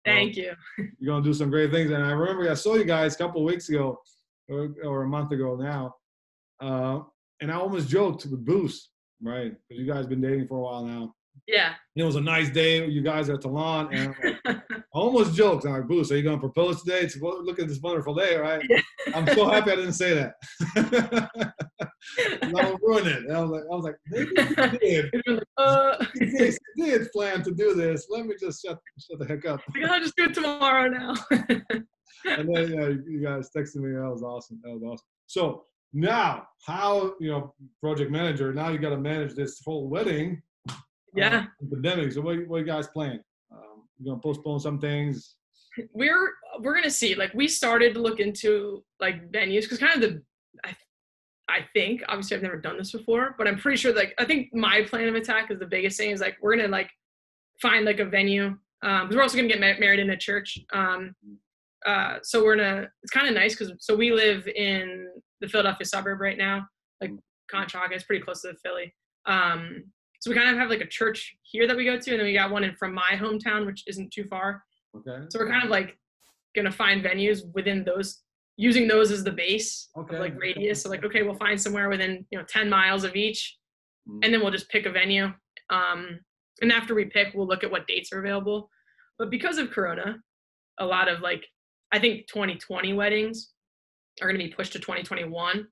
Thank you.
You're gonna do some great things. And I remember I saw you guys a couple of weeks ago, or a month ago now. And I almost joked with Booz, right? Because you guys have been dating for a while now.
Yeah.
And it was a nice day. You guys are at Talon. And I almost joked. I'm like, Booz, are you going to propose today? Look at this wonderful day, right? Yeah. I'm so happy I didn't say that. I would ruin it. And I was like, maybe he did plan to do this. Let me just shut the heck up.
I'll just do it tomorrow now.
And then you guys texted me. That was awesome. So, now, how, project manager, now you got to manage this whole wedding.
Yeah.
Pandemic. So what you guys playing? you gonna postpone some things?
We're gonna see. Like, we started to look into like venues because kind of I think, obviously I've never done this before, but I'm pretty sure, like, I think my plan of attack is the biggest thing is like, we're going to like find like a venue. Cause we're also going to get married in a church. So it's kind of nice. So we live in the Philadelphia suburb right now, like Conshohocken. It's pretty close to Philly. So we kind of have like a church here that we go to. And then we got one from my hometown, which isn't too far.
Okay.
So we're kind of like going to find venues within those, using those as the base of like radius. So like, okay, we'll find somewhere within, 10 miles of each, and then we'll just pick a venue. And after we pick, we'll look at what dates are available. But because of Corona, a lot of like, I think 2020 weddings are going to be pushed to 2021.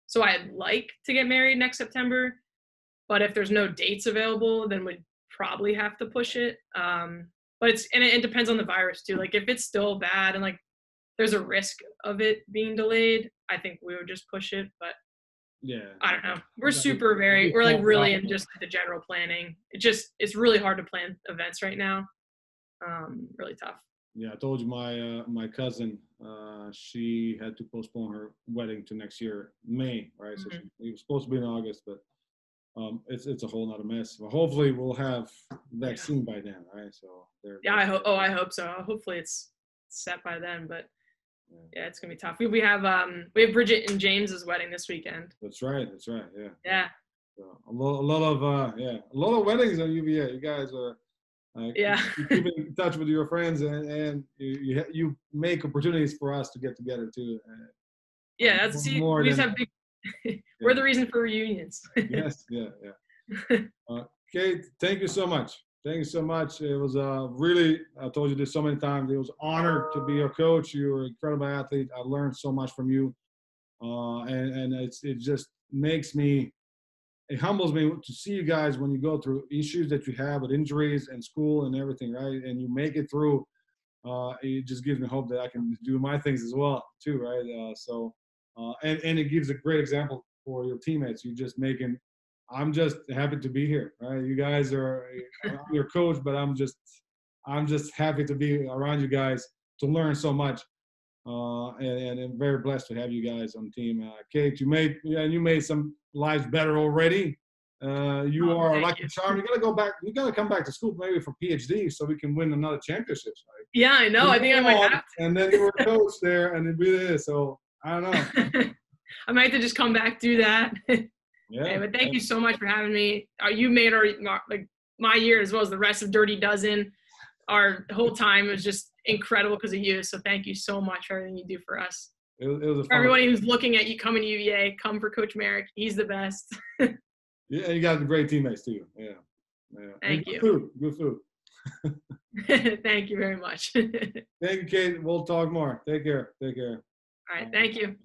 So I'd like to get married next September, but if there's no dates available, then we'd probably have to push it. But it depends on the virus too. Like, if it's still bad and like, there's a risk of it being delayed, I think we would just push it. But
yeah,
I don't know. We're like really in just the general planning. It's really hard to plan events right now. Really tough.
Yeah, I told you my cousin, she had to postpone her wedding to next year, May, right? So it was supposed to be in August, but it's a whole nother mess. But hopefully we'll have vaccine by then, right? So
I hope so. Hopefully it's set by then, but yeah, it's gonna be tough. We have Bridget and James's wedding this weekend.
That's right. Yeah.
Yeah.
So a lot of weddings on UVA. You guys are you keep in touch with your friends, and you make opportunities for us to get together too.
We just have big. We're the reason for reunions.
Yes. Cait, thank you so much. Thank you so much. It was really, I told you this so many times, it was an honor to be your coach. You're an incredible athlete. I learned so much from you. And it just it humbles me to see you guys when you go through issues that you have with injuries and school and everything, right? And you make it through. It just gives me hope that I can do my things as well, too, right? And it gives a great example for your teammates. I'm just happy to be here, right? You guys I'm your coach, but I'm just happy to be around you guys to learn so much. And I'm very blessed to have you guys on the team. Cait, you made some lives better already. You are like a charm. You gotta come back to school maybe for PhD so we can win another championships, right?
Yeah, I know. I think I might have to.
And then you were a coach there, and it'd be this. So I don't know.
I might have to just come back, do that.
Yeah.
Okay, but thank you so much for having me. You made my year as well as the rest of Dirty Dozen. Our whole time was just incredible because of you. So thank you so much for everything you do for us.
It was
for everybody who's looking at you coming to UVA, come for Coach Merrick. He's the best.
Yeah, you got great teammates too. Yeah.
Thank you.
Good food.
Thank you very much.
Thank you, Cait. We'll talk more. Take care.
All right. Thank you.